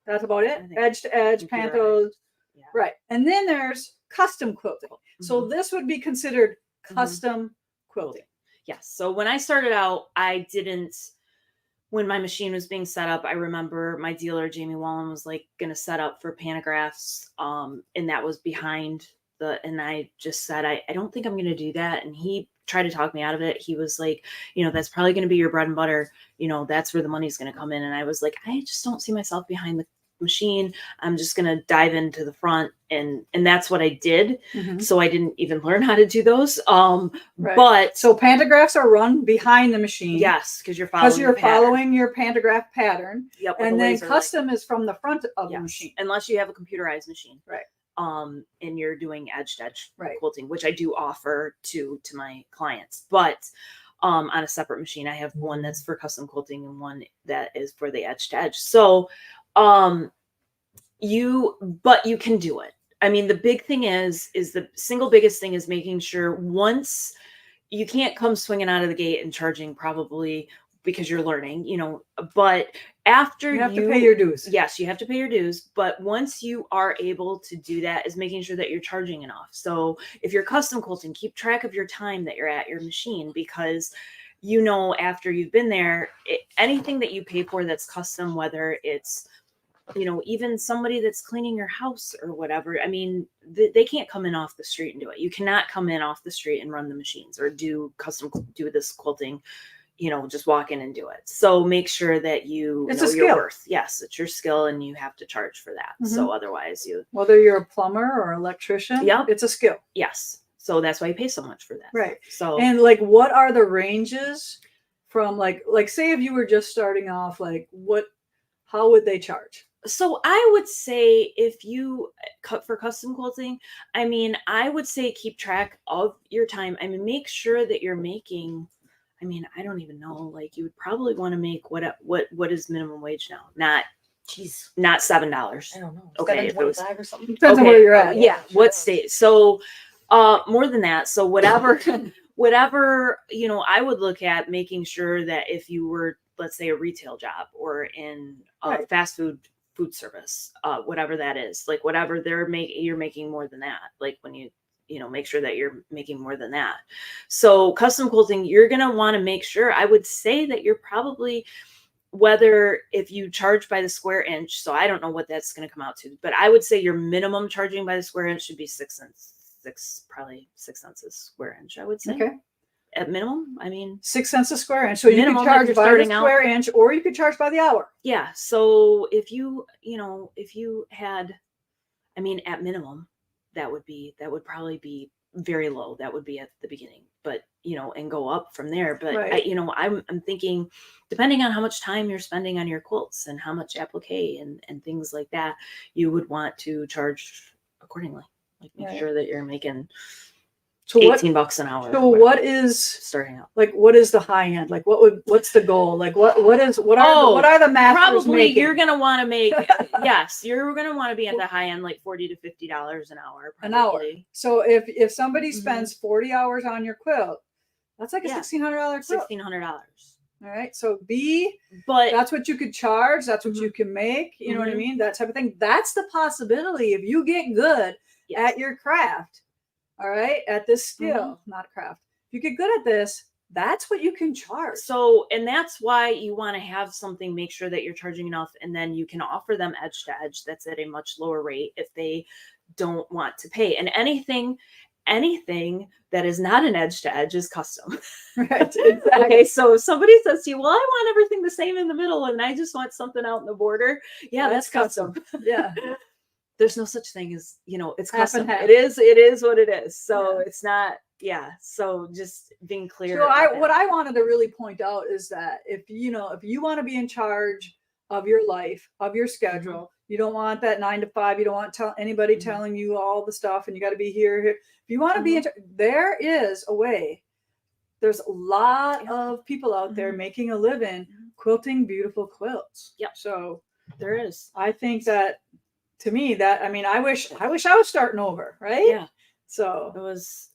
That's about it. Edge to edge, pantos.
Yeah.
Right. And then there's custom quilting. So this would be considered custom quilting.
Yes. So when I started out, when my machine was being set up, I remember my dealer, Jamie Wallen, was like going to set up for pantographs. And that was behind and I just said, I don't think I'm going to do that. And he tried to talk me out of it. He was like, that's probably going to be your bread and butter. That's where the money's going to come in. And I was like, I just don't see myself behind the machine. I'm just going to dive into the front. And that's what I did. So I didn't even learn how to do those.
Right.
But
so pantographs are run behind the machine.
Yes. Because you're
following your pantograph pattern.
Yep.
And then custom is from the front of the machine.
Unless you have a computerized machine.
Right.
And you're doing edge to edge
right.
quilting, which I do offer to my clients, but on a separate machine. I have one that's for custom quilting and one that is for the edge to edge. So you can do it. I mean, the big thing is the single biggest thing is making sure once you can't come swinging out of the gate and charging, probably because you're learning, but after
you have to pay your dues.
Yes, you have to pay your dues. But once you are able to do that, is making sure that you're charging enough. So if you're custom quilting, keep track of your time that you're at your machine, because after you've been there, anything that you pay for that's custom, whether it's even somebody that's cleaning your house or whatever, I mean, they can't come in off the street and do it. You cannot come in off the street and run the machines or do this quilting, just walk in and do it. So make sure that it's know your worth. Yes, it's your skill, and you have to charge for that. So otherwise
whether you're a plumber or electrician, it's a skill.
Yes. So that's why you pay so much for that.
Right.
So,
and like, what are the ranges from like say if you were just starting off, like how would they charge?
So I would say if you cut for custom quilting, I mean, I would say keep track of your time. I mean, make sure that you're making, I mean, I don't even know, like you would probably want to make what is minimum wage now? Not $7.
I don't know.
Okay.
$7.25 or something.
Depends on where you're at.
Yeah. What state? So more than that. So whatever, I would look at making sure that if you were, let's say, a retail job or in fast food service, whatever that is, like whatever you're making more than that. Like when you make sure that you're making more than that. So custom quilting, you're going to want to make sure, I would say that you're probably, whether if you charge by the square inch, so I don't know what that's going to come out to, but I would say your minimum charging by the square inch should be probably 6 cents a square inch, I would say.
Okay.
At minimum, I mean
6 cents a square inch. So you
minimum
can charge
if you're
by the
starting out.
square inch, or you could charge by the hour.
Yeah. So if you had, I mean, at minimum, that would probably be very low. That would be at the beginning, but and go up from there. But
Right.
I'm thinking, depending on how much time you're spending on your quilts and how much applique and things like that, you would want to charge accordingly. Like make
Right.
sure that you're making
So
$18 an hour.
So what is
starting out?
Like, what is the high end? Like, what's the goal? Like, what are the masters
Probably
making?
you're gonna want to make yes, you're gonna want to be at the high end, like $40 to $50 an hour.
An hour.
Probably.
So if somebody
Mhm.
spends 40 hours on your quilt, that's like a
Yeah.
$1,600 quilt.
$1,600.
All right. So
But
that's what you could charge. That's what you can make. You know what I
Mhm.
mean? That type of thing. That's the possibility if you get good
yes.
at your craft. All right. At this skill, not craft. If you get good at this, that's what you can charge.
So, and that's why you want to have something, make sure that you're charging enough, and then you can offer them edge to edge. That's at a much lower rate if they don't want to pay. And anything that is not an edge to edge is custom.
Right. Exactly.
Okay. So if somebody says to you, well, I want everything the same in the middle and I just want something out in the border. Yeah, that's custom.
Yeah.
There's no such thing as, it's
Half and
custom.
half.
It is what it is. So
Yeah.
it's not, yeah. So just being clear.
So
about that.
what I wanted to really point out is that if you want to be in charge of your life, of your schedule, you don't want that 9 to 5. You don't want anybody telling you all the stuff and you got to be here. If you want to be there is a way. There's a lot of people out there making a living quilting beautiful quilts.
Yep.
So
there is.
I think that, to me, I wish I was starting over, right?
Yeah.
So
it was,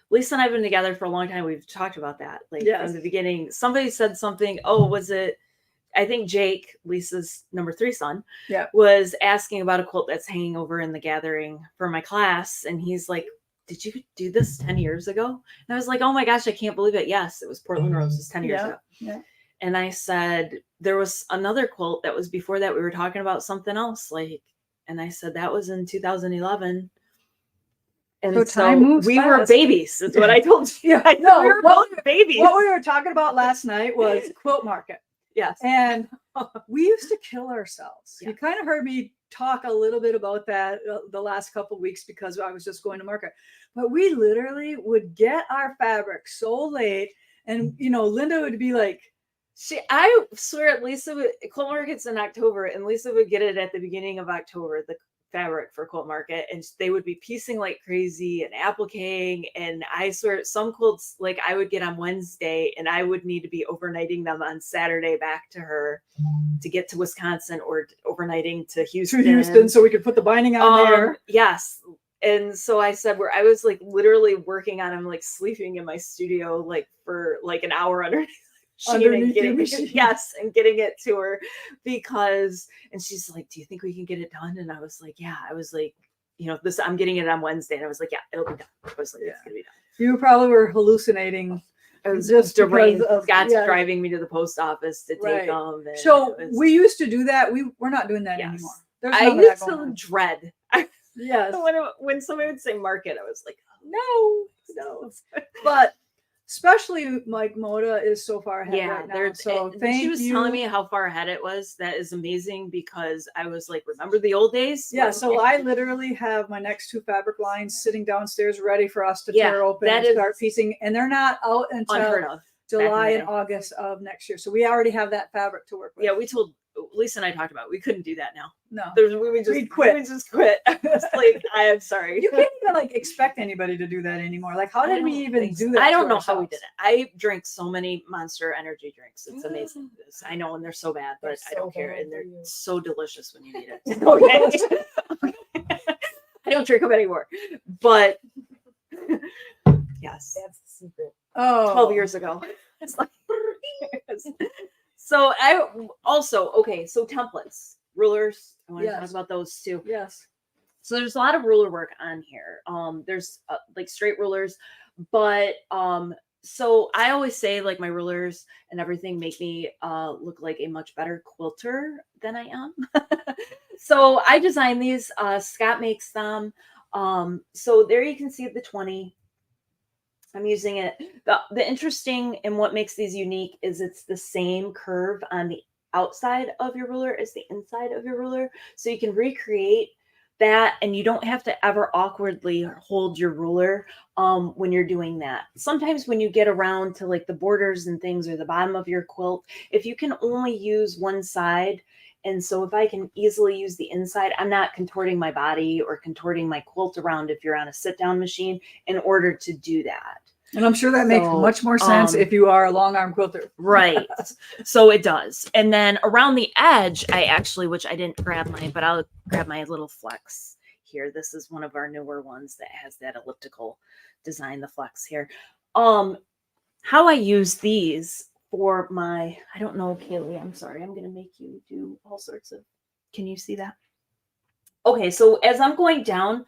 Lisa and I have been together for a long time. We've talked about that. Like from the beginning, somebody said something. Oh, was it? I think Jake, Lisa's number 3 son, was asking about a quilt that's hanging over in the gathering for my class. And he's like, did you do this 10 years ago? And I was like, oh my gosh, I can't believe it. Yes, it was Portland Roses 10 years ago.
Yeah.
And I said, there was another quilt that was before that. We were talking about something else. And I said, that was in 2011. And so we were babies. That's what I told you. I know we were both babies.
What we were talking about last night was quilt market.
Yes.
And we used to kill ourselves.
Yeah.
You kind of heard me talk a little bit about that the last couple of weeks because I was just going to market. But we literally would get our fabric so late. And, Linda would be like,
I swear Lisa would, quilt market's in October, and Lisa would get it at the beginning of October, the fabric for quilt market, and they would be piecing like crazy and appliquing. And I swear some quilts, like I would get on Wednesday and I would need to be overnighting them on Saturday back to her to get to Wisconsin, or overnighting to Houston.
So we could put the binding on there.
Yes. And so I said, where I was like literally working on them, like sleeping in my studio, like for like an hour underneath and getting it to her and she's like, do you think we can get it done? And I was like, yeah. I was like, I'm getting it on Wednesday. And I was like, yeah, it'll be done. I was like, it's gonna be done.
You probably were hallucinating.
I was just Scott's driving me to the post office to take them.
So we used to do that. We're not doing that anymore.
I used to dread.
Yes.
When somebody would say market, I was like, no.
But especially Mike Moda is so far ahead right now. So
she was telling me how far ahead it was. That is amazing, because I was like, remember the old days?
Yeah. So I literally have my next 2 fabric lines sitting downstairs ready for us to tear open and start piecing. And they're not out until July and August of next year. So we already have that fabric to work with.
Yeah. We told Lisa and I talked about, we couldn't do that now.
No.
We'd quit. We just quit. It's like, I am sorry.
You can't even expect anybody to do that anymore. Like, how did we even do that?
I don't know how we did it. I drink so many Monster energy drinks. It's amazing. I know, and they're so bad, but I don't care. And they're so delicious when you eat it. I don't drink them anymore. But yes.
That's the secret.
12 years ago. It's like so so templates, rulers. I want to talk about those too.
Yes.
So there's a lot of ruler work on here. There's like straight rulers, but so I always say like my rulers and everything make me look like a much better quilter than I am. So I designed these. Scott makes them. So there you can see the 20. I'm using it. The interesting and what makes these unique is it's the same curve on the outside of your ruler as the inside of your ruler. So you can recreate that and you don't have to ever awkwardly hold your ruler when you're doing that. Sometimes when you get around to like the borders and things or the bottom of your quilt, if you can only use one side, and so if I can easily use the inside, I'm not contorting my body or contorting my quilt around if you're on a sit down machine in order to do that.
And I'm sure that makes much more sense if you are a long arm quilter.
Right. So it does. And then around the edge, I actually, which I didn't grab mine, but I'll grab my little flex here. This is one of our newer ones that has that elliptical design, the flex here. How I use these for my, I don't know, Kaylee, I'm sorry. I'm going to make you do all sorts of, can you see that? Okay. So as I'm going down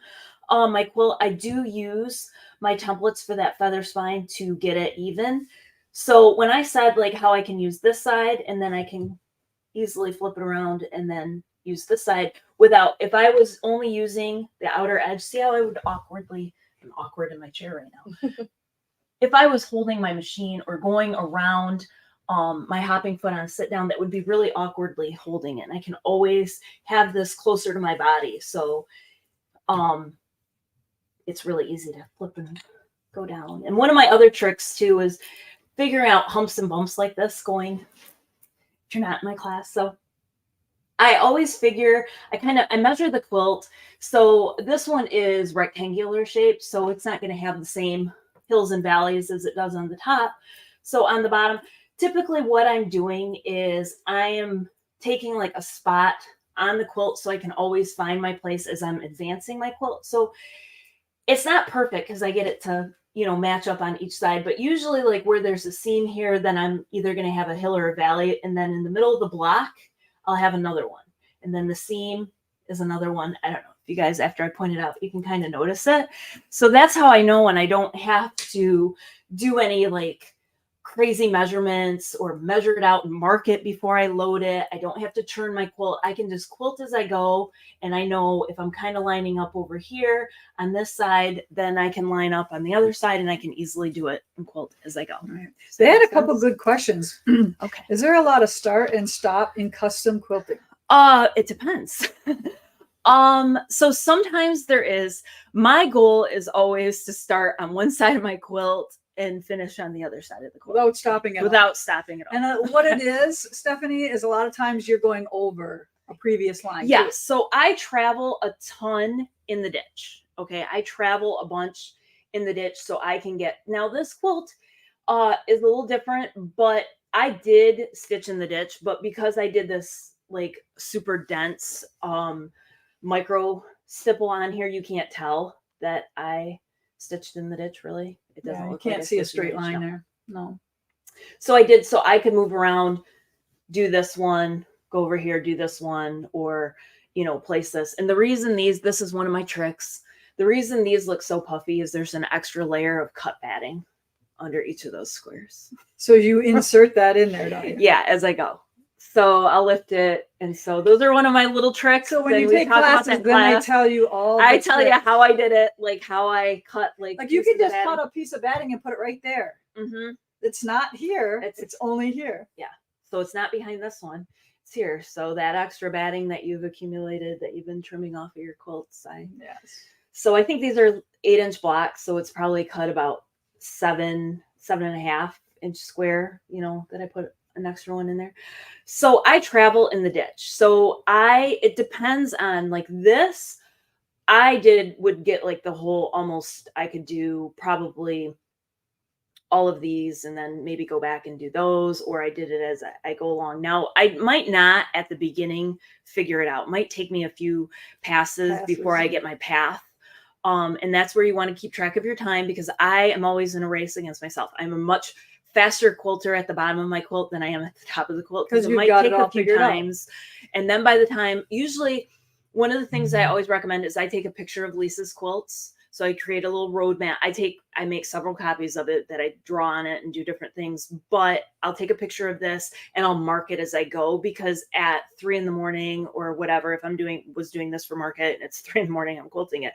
my quilt, I do use my templates for that feather spine to get it even. So when I said like how I can use this side and then I can easily flip it around and then use this side without, if I was only using the outer edge, see how I would awkwardly, I'm awkward in my chair right now. If I was holding my machine or going around my hopping foot on a sit down, that would be really awkwardly holding it. And I can always have this closer to my body. So it's really easy to flip and go down. And one of my other tricks too is figuring out humps and bumps like this going, if you're not in my class. So I always figure, I measure the quilt. So this one is rectangular shaped, so it's not going to have the same hills and valleys as it does on the top. So on the bottom, typically what I'm doing is I am taking like a spot on the quilt so I can always find my place as I'm advancing my quilt. So it's not perfect because I get it to, you know, match up on each side, but usually like where there's a seam here, then I'm either going to have a hill or a valley. And then in the middle of the block, I'll have another one. And then the seam is another one. I don't know if you guys, after I point it out, you can kind of notice it. So that's how I know when I don't have to do any like crazy measurements or measure it out and mark it before I load it. I don't have to turn my quilt. I can just quilt as I go. And I know if I'm kind of lining up over here on this side, then I can line up on the other side and I can easily do it and quilt as I go.
Right. They had a couple good questions.
Okay.
Is there a lot of start and stop in custom quilting?
It depends. So sometimes there is. My goal is always to start on one side of my quilt and finish on the other side of the quilt.
Without stopping at all.
Without stopping at all.
And what it is, Stephanie, is a lot of times you're going over a previous line.
Yes.
Too.
So I travel a ton in the ditch. Okay. I travel a bunch in the ditch so I can get, now this quilt is a little different, but I did stitch in the ditch, but because I did this like super dense micro stipple on here, you can't tell that I stitched in the ditch really. It doesn't look
you can't
like
see a straight line there. No.
So I did, so I could move around, do this one, go over here, do this one, or, you know, place this. And the reason this is one of my tricks. The reason these look so puffy is there's an extra layer of cut batting under each of those squares.
So you insert that in there, don't you?
Yeah, as I go. So I'll lift it. And so those are one of my little tricks.
So when you take classes, then they tell you all
I tell you how I did it, like how I cut like
you can just cut a piece of batting and put it right there.
Mm-hmm.
It's not here. It's only here.
Yeah. So it's not behind this one. It's here. So that extra batting that you've accumulated, that you've been trimming off of your quilts.
Yes.
So I think these are 8-inch blocks. So it's probably cut about 7.5-inch square, you know, that I put an extra one in there. So I travel in the ditch. So it depends on like this. Would get like the whole almost, I could do probably all of these and then maybe go back and do those, or I did it as I go along. Now I might not at the beginning figure it out. It might take me a few passes before I get my path. And that's where you want to keep track of your time, because I am always in a race against myself. I'm a much faster quilter at the bottom of my quilt than I am at the top of the quilt, because it might take a few times. And then by the time, usually one of the things I always recommend is I take a picture of Lisa's quilts. So I create a little roadmap. I make several copies of it that I draw on it and do different things, but I'll take a picture of this and I'll mark it as I go, because at 3 a.m. or whatever, if I'm was doing this for market and it's 3 a.m, I'm quilting it,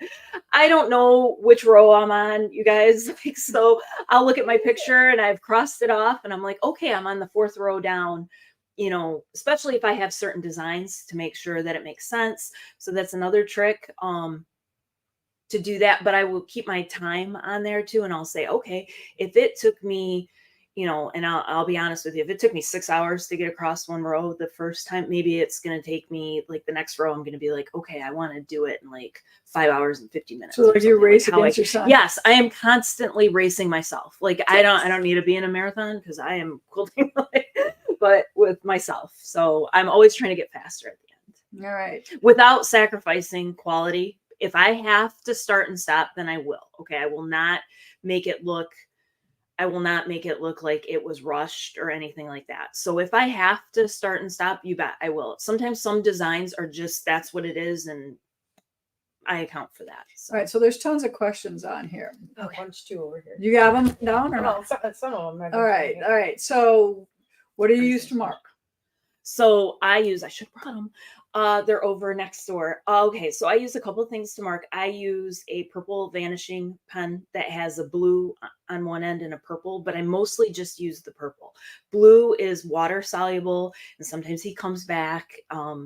I don't know which row I'm on, you guys. Like, so I'll look at my picture and I've crossed it off and I'm like, okay, I'm on the 4th row down, you know, especially if I have certain designs, to make sure that it makes sense. So that's another trick. To do that, but I will keep my time on there too. And I'll say, okay, if it took me, you know, and I'll be honest with you, if it took me 6 hours to get across one row the first time, maybe it's going to take me, like, the next row, I'm going to be like, okay, I want to do it in like 5 hours and 50 minutes.
So like you race against your son.
Yes, I am constantly racing myself. Like, I don't need to be in a marathon, because I am quilting, but with myself. So I'm always trying to get faster at the end.
All right.
Without sacrificing quality. If I have to start and stop, then I will. Okay. I will not make it look like it was rushed or anything like that. So if I have to start and stop, you bet I will. Sometimes some designs are just, that's what it is. And I account for that. So.
All right. So there's tons of questions on here.
Okay. Bunch too over here.
You got them down or
No,
not?
some of them.
All right. All right. So what do you use to mark?
So I should have brought them. They're over next door. Okay, so I use a couple of things to mark. I use a purple vanishing pen that has a blue on one end and a purple, but I mostly just use the purple. Blue is water soluble, and sometimes he comes back.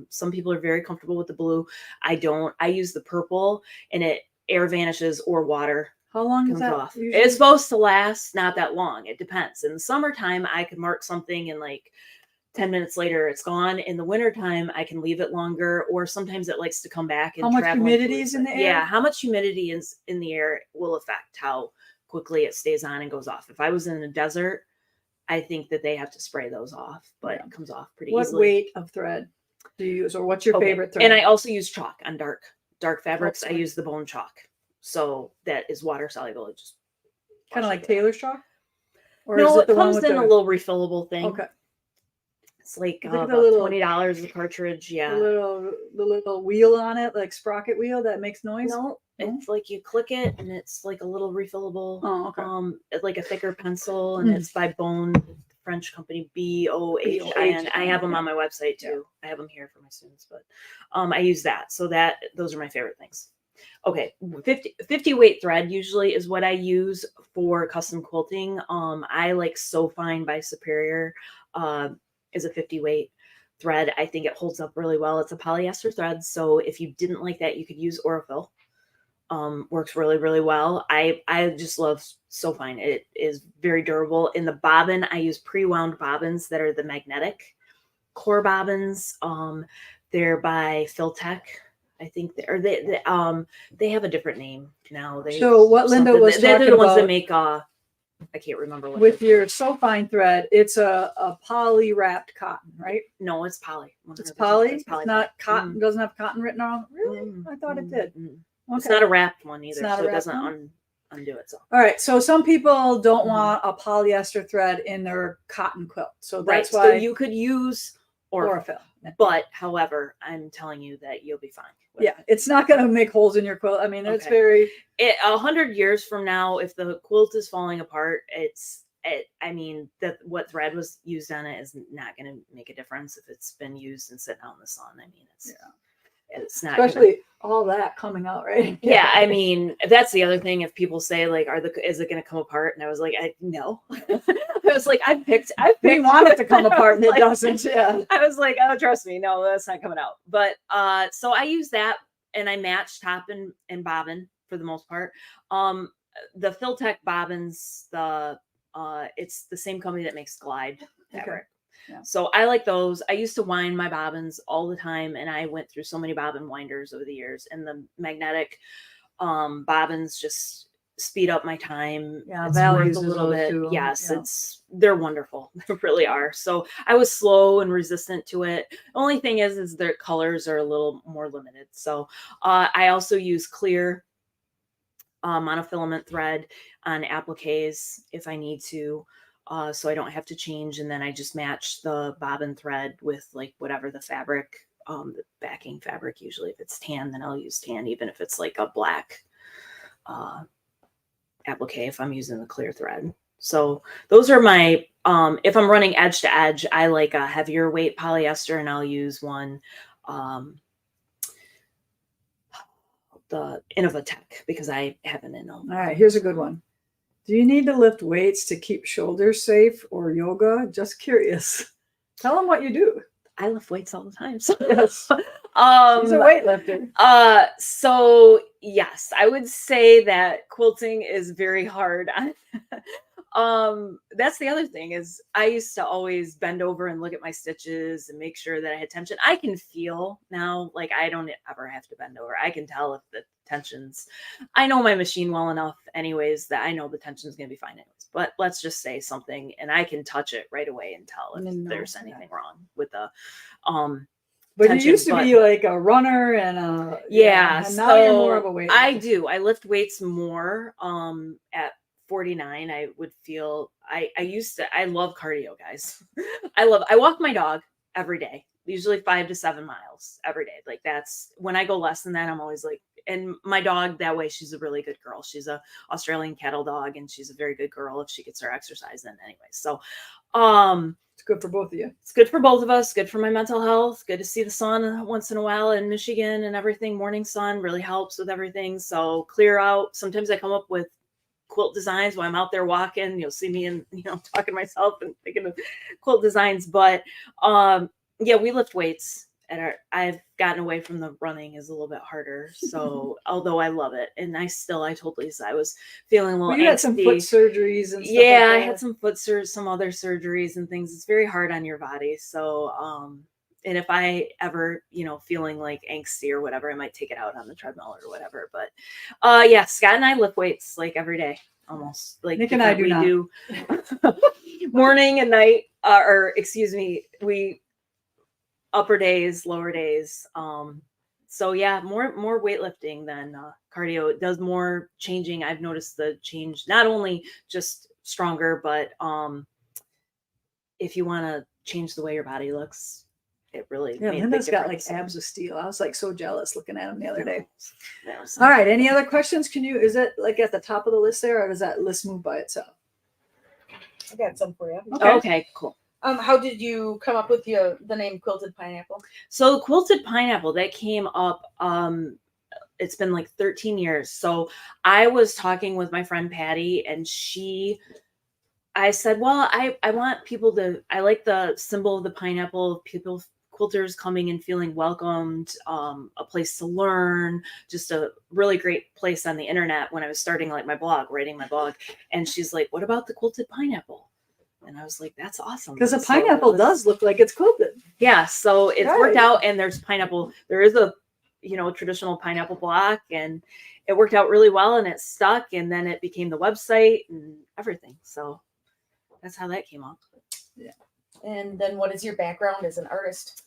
Some people are very comfortable with the blue. I don't. I use the purple, and it air vanishes or water.
How long
comes
is that?
off. It's supposed to last not that long. It depends. In the summertime, I could mark something and like 10 minutes later it's gone. In the wintertime, I can leave it longer, or sometimes it likes to come back and
how much
travel
humidity is in the air?
Yeah, how much humidity is in the air will affect how quickly it stays on and goes off. If I was in a desert, I think that they have to spray those off, but it comes off pretty easily.
What weight of thread do you use, or what's your favorite thread?
And I also use chalk on dark fabrics. I use the bone chalk, so that is water soluble. It just
kind of like Taylor's chalk,
or no, it comes in a little refillable thing.
Okay.
It's like about $20 a cartridge. Yeah.
The little wheel on it, like sprocket wheel that makes noise.
No, it's like you click it and it's like a little refillable.
Oh, okay.
It's like a thicker pencil, and it's by Bone, French company, Bohin. I have them on my website too. Yeah. I have them here for my students, but I use that. So those are my favorite things. Okay, 50 weight thread usually is what I use for custom quilting. I like So Fine by Superior. Is a 50 weight thread. I think it holds up really well. It's a polyester thread, so if you didn't like that, you could use Aurifil. Works really, really well. I just love So Fine. It is very durable. In the bobbin, I use pre-wound bobbins that are the magnetic core bobbins. They're by Quilting. I think they have a different name now.
So what Linda was talking about,
they're the ones that make I can't remember what.
With your So Fine thread, it's a poly wrapped cotton, right?
No, it's poly.
It's poly. It's not cotton. Doesn't have cotton written on it. Really? I thought it did. Okay.
It's not a wrapped one either, so it doesn't undo it. So.
All right. So some people don't want a polyester thread in their cotton quilt, so that's why
you could use Aurifil. But however, I'm telling you that you'll be fine.
Yeah, it's not going to make holes in your quilt. I mean, it's very.
100 years from now, if the quilt is falling apart, I mean, what thread was used on it is not going to make a difference if it's been used and sitting out in the sun. I mean, it's not.
Especially all that coming out, right?
Yeah, I mean, that's the other thing. If people say like, is it going to come apart? And I was like, no. I was like, I picked.
We want it to come apart, and it doesn't. Yeah.
I was like, oh, trust me, no, that's not coming out. But so I use that, and I match top and bobbin for the most part. The Quilting bobbins, it's the same company that makes Glide fabric.
Okay. Yeah.
So I like those. I used to wind my bobbins all the time, and I went through so many bobbin winders over the years. And the magnetic bobbins just speed up my time.
Yeah,
it's
Val
worth
uses
a little
those
bit.
too.
Yes,
Yeah.
They're wonderful. They really are. So I was slow and resistant to it. Only thing is their colors are a little more limited. So I also use clear monofilament thread on appliques if I need to. So I don't have to change, and then I just match the bobbin thread with like whatever the fabric the backing fabric. Usually if it's tan, then I'll use tan, even if it's like a black applique, if I'm using the clear thread. So those are my, if I'm running edge to edge, I like a heavier weight polyester, and I'll use one, the Innovatech, because I have an Innova.
All right, here's a good one. Do you need to lift weights to keep shoulders safe or yoga? Just curious. Tell them what you do.
I lift weights all the time. So
Yes. She's a weightlifter.
So yes, I would say that quilting is very hard. That's the other thing, is I used to always bend over and look at my stitches and make sure that I had tension. I can feel now, like I don't ever have to bend over. I can tell if the tension's, I know my machine well enough anyways that I know the tension's going to be fine anyways. But let's just say something and I can touch it right away and tell if there's anything wrong with the
But
tension,
you used to be like a runner and and now you're more of a weightlifter.
I do. I lift weights more at 49. I would feel I love cardio, guys. I walk my dog every day, usually 5 to 7 miles every day. Like that's when I go less than that, I'm always like, and my dog that way, she's a really good girl. She's a Australian cattle dog, and she's a very good girl if she gets her exercise in anyway. So
it's good for both of you.
it's good for both of us, good for my mental health, good to see the sun once in a while in Michigan and everything. Morning sun really helps with everything. So clear out. Sometimes I come up with quilt designs while I'm out there walking. You'll see me and talking to myself and thinking of quilt designs. But yeah, we lift weights I've gotten away from the running is a little bit harder. So although I love it, and I told Lisa I was feeling a little
you had some foot surgeries and stuff.
Yeah,
like
I had some some other surgeries and things. It's very hard on your body. So and if I ever, feeling like angsty or whatever, I might take it out on the treadmill or whatever. But yeah, Scott and I lift weights like every day, almost. Like
Nick and I do
morning and night, or excuse me, we upper days, lower days. So yeah, more weightlifting than cardio. It does more changing. I've noticed the change, not only just stronger, but if you want to change the way your body looks, it really
Linda's got like abs of steel. I was like so jealous looking at him the other day.
No.
All right, any other questions? Is it like at the top of the list there, or does that list move by itself?
I got some for you.
Okay, cool.
How did you come up with the name Quilted Pineapple?
So Quilted Pineapple, that came up, it's been like 13 years. So I was talking with my friend Patty, and I said, well, I want people I like the symbol of the pineapple, people, quilters coming and feeling welcomed, a place to learn, just a really great place on the internet when I was starting like writing my blog. And she's like, what about the Quilted Pineapple? And I was like, that's awesome.
Because a pineapple does look like it's quilted.
Yeah. So it's worked out, and there's pineapple. There is a, traditional pineapple block, and it worked out really well, and it stuck, and then it became the website and everything. So that's how that came up.
Yeah. And then what is your background as an artist?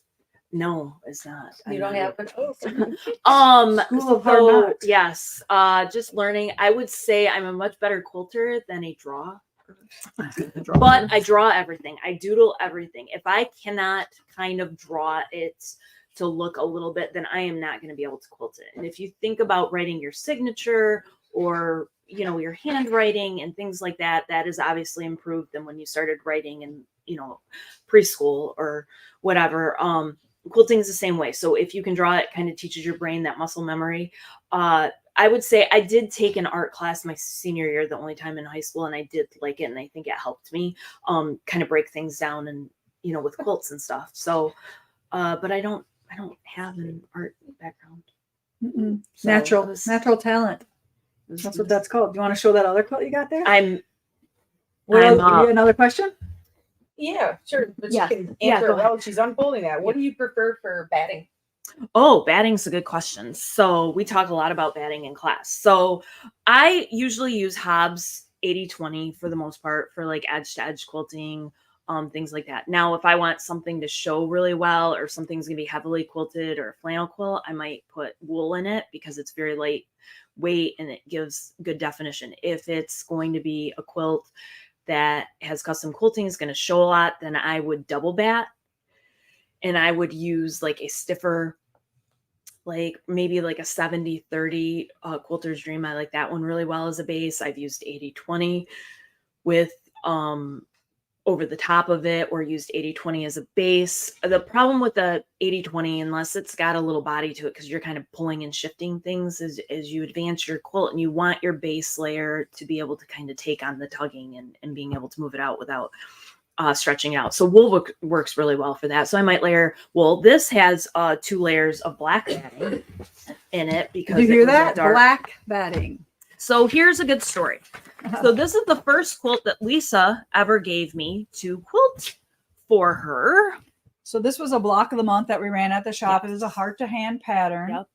No, it's not.
You don't have an
School of Hard Knocks.
Yes. Just learning. I would say I'm a much better quilter than a drawer. But I draw everything. I doodle everything. If I cannot kind of draw it to look a little bit, then I am not going to be able to quilt it. And if you think about writing your signature or, your handwriting and things like that, that is obviously improved than when you started writing in, preschool or whatever. Quilting is the same way. So if you can draw, it kind of teaches your brain that muscle memory. I would say I did take an art class my senior year, the only time in high school, and I did like it, and I think it helped me kind of break things down and with quilts and stuff. So, but I don't have an art background.
So natural talent. That's what that's called. Do you want to show that other quilt you got there? You another question?
Yeah, sure. But
yeah.
you can answer it while she's unfolding that. What do you prefer for batting?
Oh, batting's a good question. So we talk a lot about batting in class. So I usually use Hobbs 80-20 for the most part for like edge to edge quilting, things like that. Now, if I want something to show really well, or something's gonna be heavily quilted or a flannel quilt, I might put wool in it because it's very lightweight and it gives good definition. If it's going to be a quilt that has custom quilting, is going to show a lot, then I would double bat. and I would use like a stiffer, like maybe like a 70-30 Quilter's Dream. I like that one really well as a base. I've used 80-20 with over the top of it, or used 80-20 as a base. The problem with the 80-20, unless it's got a little body to it, because you're kind of pulling and shifting things as you advance your quilt, and you want your base layer to be able to kind of take on the tugging and being able to move it out without stretching out. So wool works really well for that. So I might layer wool. This has 2 layers of black batting in it because
Did you hear
it was a
that?
dark.
Black batting.
So here's a good story. So this is the first quilt that Lisa ever gave me to quilt for her.
So this was a block of the month that we ran at the shop.
Yep.
It is a heart to hand pattern.
Yep.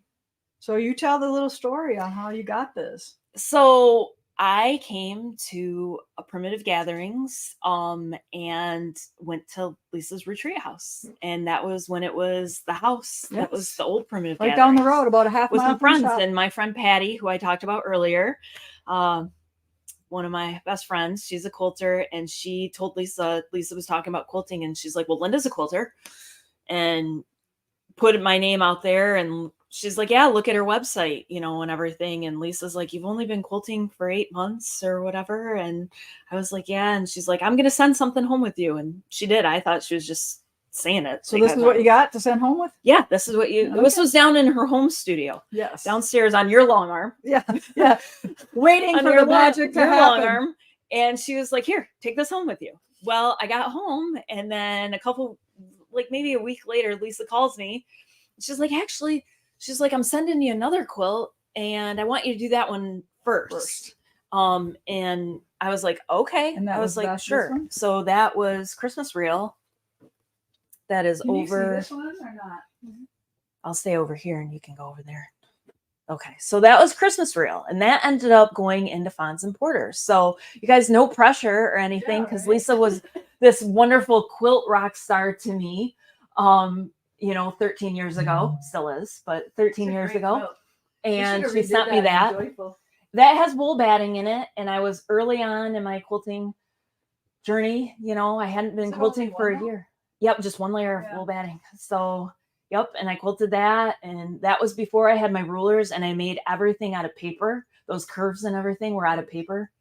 So you tell the little story on how you got this.
So I came to a Primitive Gatherings and went to Lisa's retreat house. And that was when it was the house.
Yes.
That was the old Primitive
Right
Gatherings.
down the road, about a half
With
mile
some
from the
friends.
shop.
And my friend Patty, who I talked about earlier, one of my best friends, she's a quilter, and she told Lisa was talking about quilting, and she's like, well, Linda's a quilter, and put my name out there. And she's like, yeah, look at her website, and everything. And Lisa's like, you've only been quilting for 8 months or whatever. And I was like, yeah. And she's like, I'm going to send something home with you. And she did. I thought she was just saying it.
So this is what you got to send home with?
Yeah, this is what this was down in her home studio.
Yes.
Downstairs on your long arm.
Yeah. Yeah. Waiting
On
for
your
the magic to
your
happen.
long arm. And she was like, here, take this home with you. Well, I got home, and then maybe a week later, Lisa calls me. She's like, actually, I'm sending you another quilt, and I want you to do that one first. And I was like, okay.
And that
I was like,
this
sure.
one?
So that was Christmas Reel. That is
Can you see
over.
this one or not?
I'll stay over here and you can go over there. Okay, so that was Christmas Reel, and that ended up going into Fons and Porters. So you guys, no pressure or anything, because Lisa was this wonderful quilt rock star to me, 13 years ago, still is, but 13 years ago. And she sent me that. That has wool batting in it, and I was early on in my quilting journey. I hadn't been quilting for a year. Yep, just 1 layer of wool batting. So, yep, and I quilted that, and that was before I had my rulers, and I made everything out of paper. Those curves and everything were out of paper.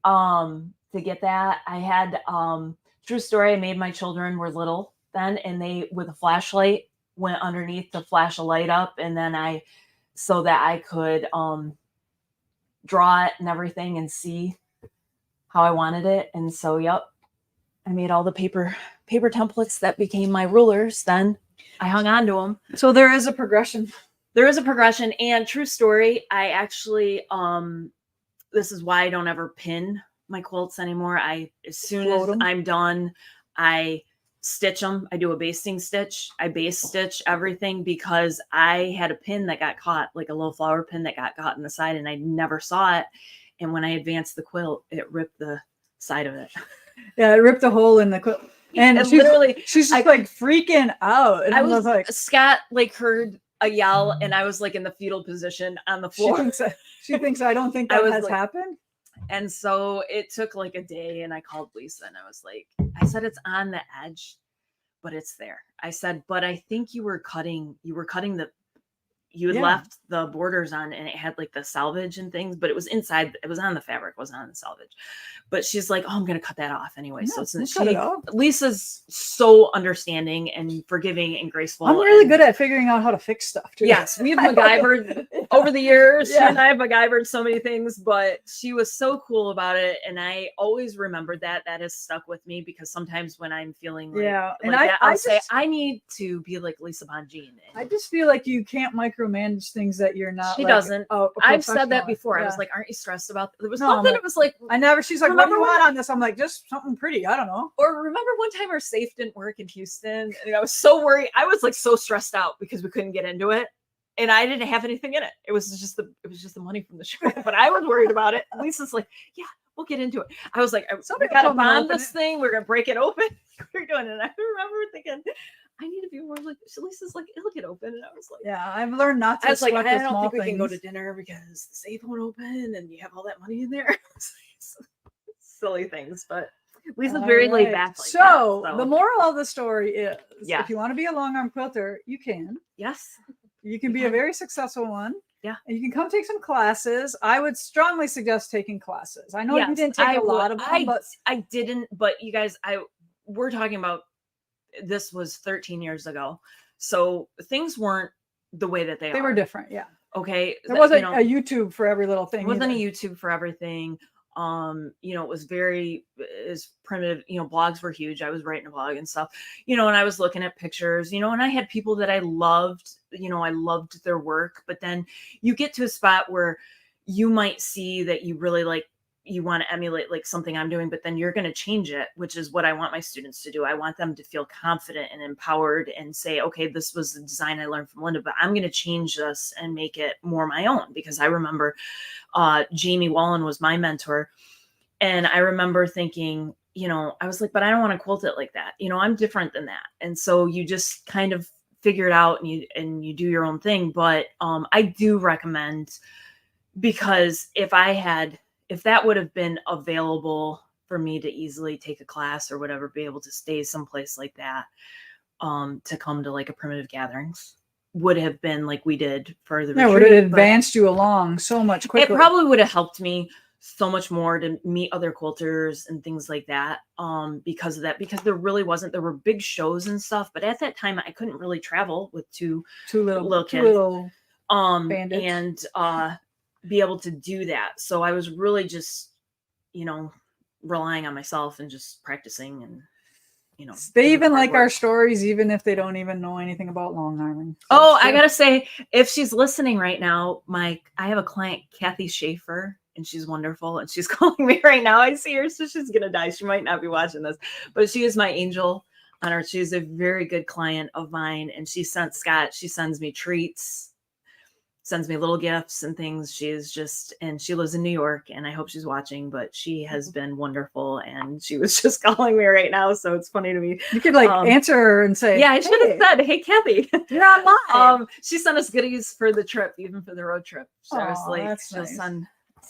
To get that, I had true story. I made my children were little then, and they with a flashlight went underneath to flash a light up, and then so that I could draw it and everything and see how I wanted it. And so, yep, I made all the paper templates that became my rulers. Then I hung on to them.
So there is a progression.
There is a progression, and true story, I actually, this is why I don't ever pin my quilts anymore. As soon as I'm done, I stitch them. I do a basting stitch. I base stitch everything, because I had a pin that got caught, like a little flower pin that got caught in the side, and I never saw it. And when I advanced the quilt, it ripped the side of it.
Yeah, it ripped a hole in the quilt. And she's just like freaking out. And
I was
like,
Scott heard a yell, and I was like in the fetal position on the floor.
She thinks I don't think that has happened.
And so it took like a day, and I called Lisa, and I was like, I said, it's on the edge, but it's there. I said, but I think you were cutting you had left the borders on, and it had like the selvage and things, but it was inside, it was on the fabric, wasn't on the selvage. But she's like, oh, I'm going to cut that off anyway.
Yeah,
so Lisa's so understanding and forgiving and graceful.
I'm really good at figuring out how to fix stuff too.
Yes, we've MacGyvered over the years. Yeah. She and I have MacGyvered so many things, but she was so cool about it. And I always remembered that has stuck with me, because sometimes when I'm feeling I'll say, I need to be like Lisa Bongean.
I just feel like you can't micromanage things that you're not.
She doesn't. I've said that before. Yeah. I was like, aren't you stressed about there was something that was like,
she's like, what do you want on this? I'm like, just something pretty. I don't know.
Or remember one time our safe didn't work in Houston, and I was so worried. I was like so stressed out because we couldn't get into it, and I didn't have anything in it. It was just the money from the show, but I was worried about it. Lisa's like, yeah, we'll get into it. I was like, we got to bond this thing. We're gonna break it open. We're doing it. And I remember thinking, I need to be more like. So Lisa's like, it'll get open, and I was like,
yeah, I've learned not to.
I was like, I don't think we can go to dinner because the safe won't open, and you have all that money in there. Silly things, but Lisa's
All
very laid
right.
back. Like
So,
that,
the moral of the story is,
Yeah.
if you want to be a long arm quilter, you can.
yes,
You can be a very successful one.
Yeah.
And you can come take some classes. I would strongly suggest taking classes. I know you
Yes,
didn't take
I
a lot
would-
of them, but
I didn't. But you guys, we're talking about this was 13 years ago, so things weren't the way that they
they
are.
were different. Yeah.
Okay,
There wasn't a YouTube for every little thing.
It wasn't
either.
a YouTube for everything. It was very is primitive. Blogs were huge. I was writing a blog and stuff. And I was looking at pictures. And I had people that I loved. I loved their work. But then you get to a spot where you might see that you really like. You want to emulate like something I'm doing, but then you're going to change it, which is what I want my students to do. I want them to feel confident and empowered and say, okay, this was the design I learned from Linda, but I'm going to change this and make it more my own. Because I remember Jamie Wallen was my mentor. And I remember thinking, I was like, but I don't want to quilt it like that. I'm different than that. And so you just kind of figure it out and you do your own thing. But I do recommend, because if that would have been available for me to easily take a class or whatever, be able to stay someplace like that, to come to like a primitive gatherings would have been like we did for the retreat.
Would have advanced you along so much quicker.
It probably would have helped me so much more to meet other quilters and things like that. Because of that, because there were big shows and stuff, but at that time I couldn't really travel with two little kids.
Bandits.
And be able to do that. So I was really just, relying on myself and just practicing and,
They even like our stories, even if they don't even know anything about long arming. So
Oh, I gotta say, if she's listening right now, I have a client, Kathy Schaefer, and she's wonderful. And she's calling me right now. I see her, so she's gonna die. She might not be watching this, but she is my angel on her. She's a very good client of mine. And she sends me treats, sends me little gifts and things. She lives in New York, and I hope she's watching, but she has been wonderful. And she was just calling me right now. So it's funny to me.
You could answer her and say,
yeah, I should have said, hey, Kathy,
you're online.
She sent us goodies for the trip, even for the road trip. So I was like,
that's
she'll
nice.
send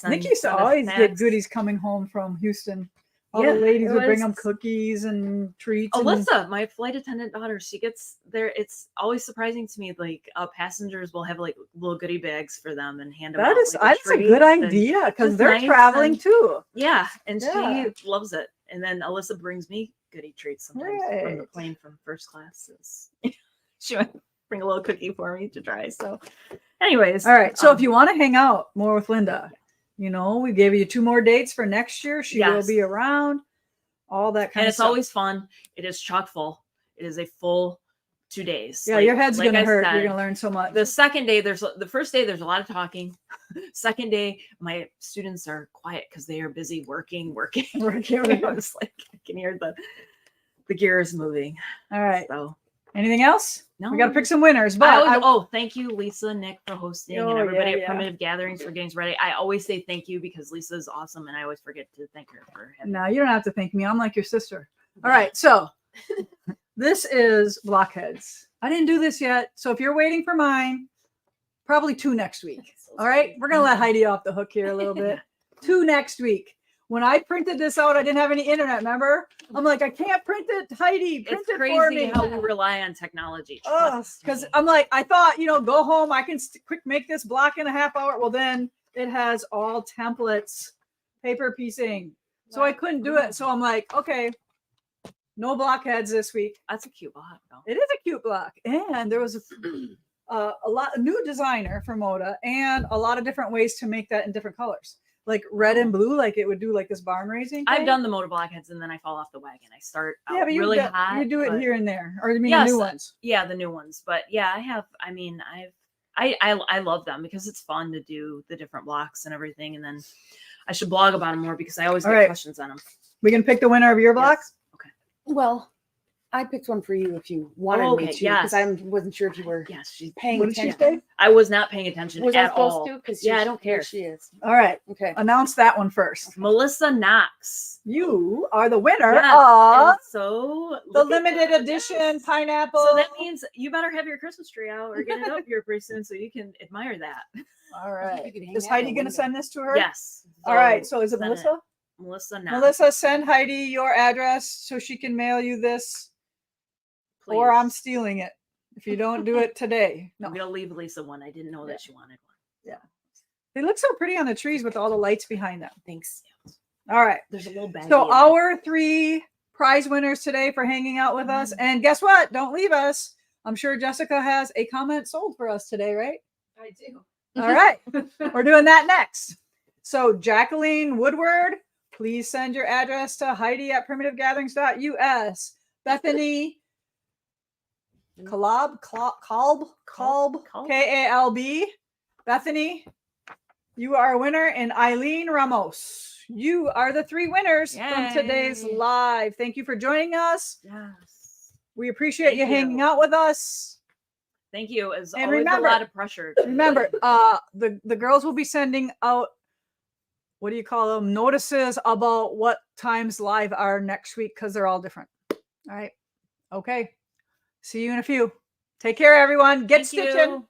Nikki used to always get goodies coming home from Houston. All the ladies would bring them cookies and treats.
Alyssa, my flight attendant daughter, she gets there. It's always surprising to me. Like passengers will have like little goodie bags for them and hand them out.
That's a good idea, because they're
nice
traveling too.
Yeah, and she loves it. And then Alyssa brings me goodie treats sometimes from the plane from first class. She might bring a little cookie for me to try. So, anyways,
all right. So if you want to hang out more with Linda, we gave you 2 more dates for next year. She will be around, all that kind of stuff.
And it's always fun. It is chock full. It is a full 2 days.
Yeah, your head's going to hurt. You're going to learn so much.
The second day, the first day, there's a lot of talking. Second day, my students are quiet because they are busy working. I was like, I can hear the gears moving.
All right.
So
anything else?
No,
we got to pick some winners. But
thank you, Lisa, Nick, for hosting, and everybody at Primitive Gatherings for getting us ready. I always say thank you because Lisa is awesome, and I always forget to thank her for having.
No, you don't have to thank me. I'm like your sister. All right, so this is blockheads. I didn't do this yet, so if you're waiting for mine, probably 2 next week. All right, we're gonna let Heidi off the hook here a little bit. 2 next week. When I printed this out, I didn't have any internet, remember? I'm like, I can't print it, Heidi, print it for me.
It's crazy how we rely on technology.
Because I'm like, I thought, go home, I can quick make this block in a half hour. Well, then it has all templates, paper piecing. So I couldn't do it. So I'm like, okay, no blockheads this week.
That's a cute block, though.
It is a cute block. And there was a new designer for Moda and a lot of different ways to make that in different colors. Like red and blue, like it would do like this barn raising thing.
I've done the Moda blockheads and then I fall off the wagon. I start out really hot.
You do it here and there, or you mean the new ones?
Yeah, the new ones. But yeah, I love them because it's fun to do the different blocks and everything. And then I should blog about them more because I always get questions on them.
We can pick the winner of your blocks.
Yes. Okay.
Well, I picked one for you if you wanted me to, because I wasn't sure if you were paying attention.
I was not paying attention
was
at
I supposed
all.
to? Because
I don't care.
She is.
All right.
Okay.
Announce that one first.
Melissa Knox.
You are the winner of
the
limited edition pineapple.
So that means you better have your Christmas tree out or get it up here pretty soon so you can admire that.
All right. Is Heidi going to send this to her?
Yes.
All right. So is it Melissa?
Melissa, no.
Melissa, send Heidi your address so she can mail you this,
Please.
or I'm stealing it if you don't do it today. No.
I'm gonna leave Lisa one. I didn't know that she wanted one.
Yeah. They look so pretty on the trees with all the lights behind them.
Thanks.
All right.
There's a little bag.
So our 3 prize winners today for hanging out with us. And guess what? Don't leave us. I'm sure Jessica has a comment sold for us today, right?
I do.
All right. We're doing that next. So Jacqueline Woodward, please send your address to Heidi@primitivegatherings.us. Bethany Kalb, Kalb, Bethany, you are a winner. And Eileen Ramos, you are the 3 winners from today's live. Thank you for joining us.
Yes.
We appreciate you hanging out with us.
Thank you. It's
And
always
remember,
a lot of pressure.
Remember, the girls will be sending out, what do you call them, notices about what times live are next week, because they're all different. All right. Okay. See you in a few. Take care, everyone. Get
Thank
stitching.
you.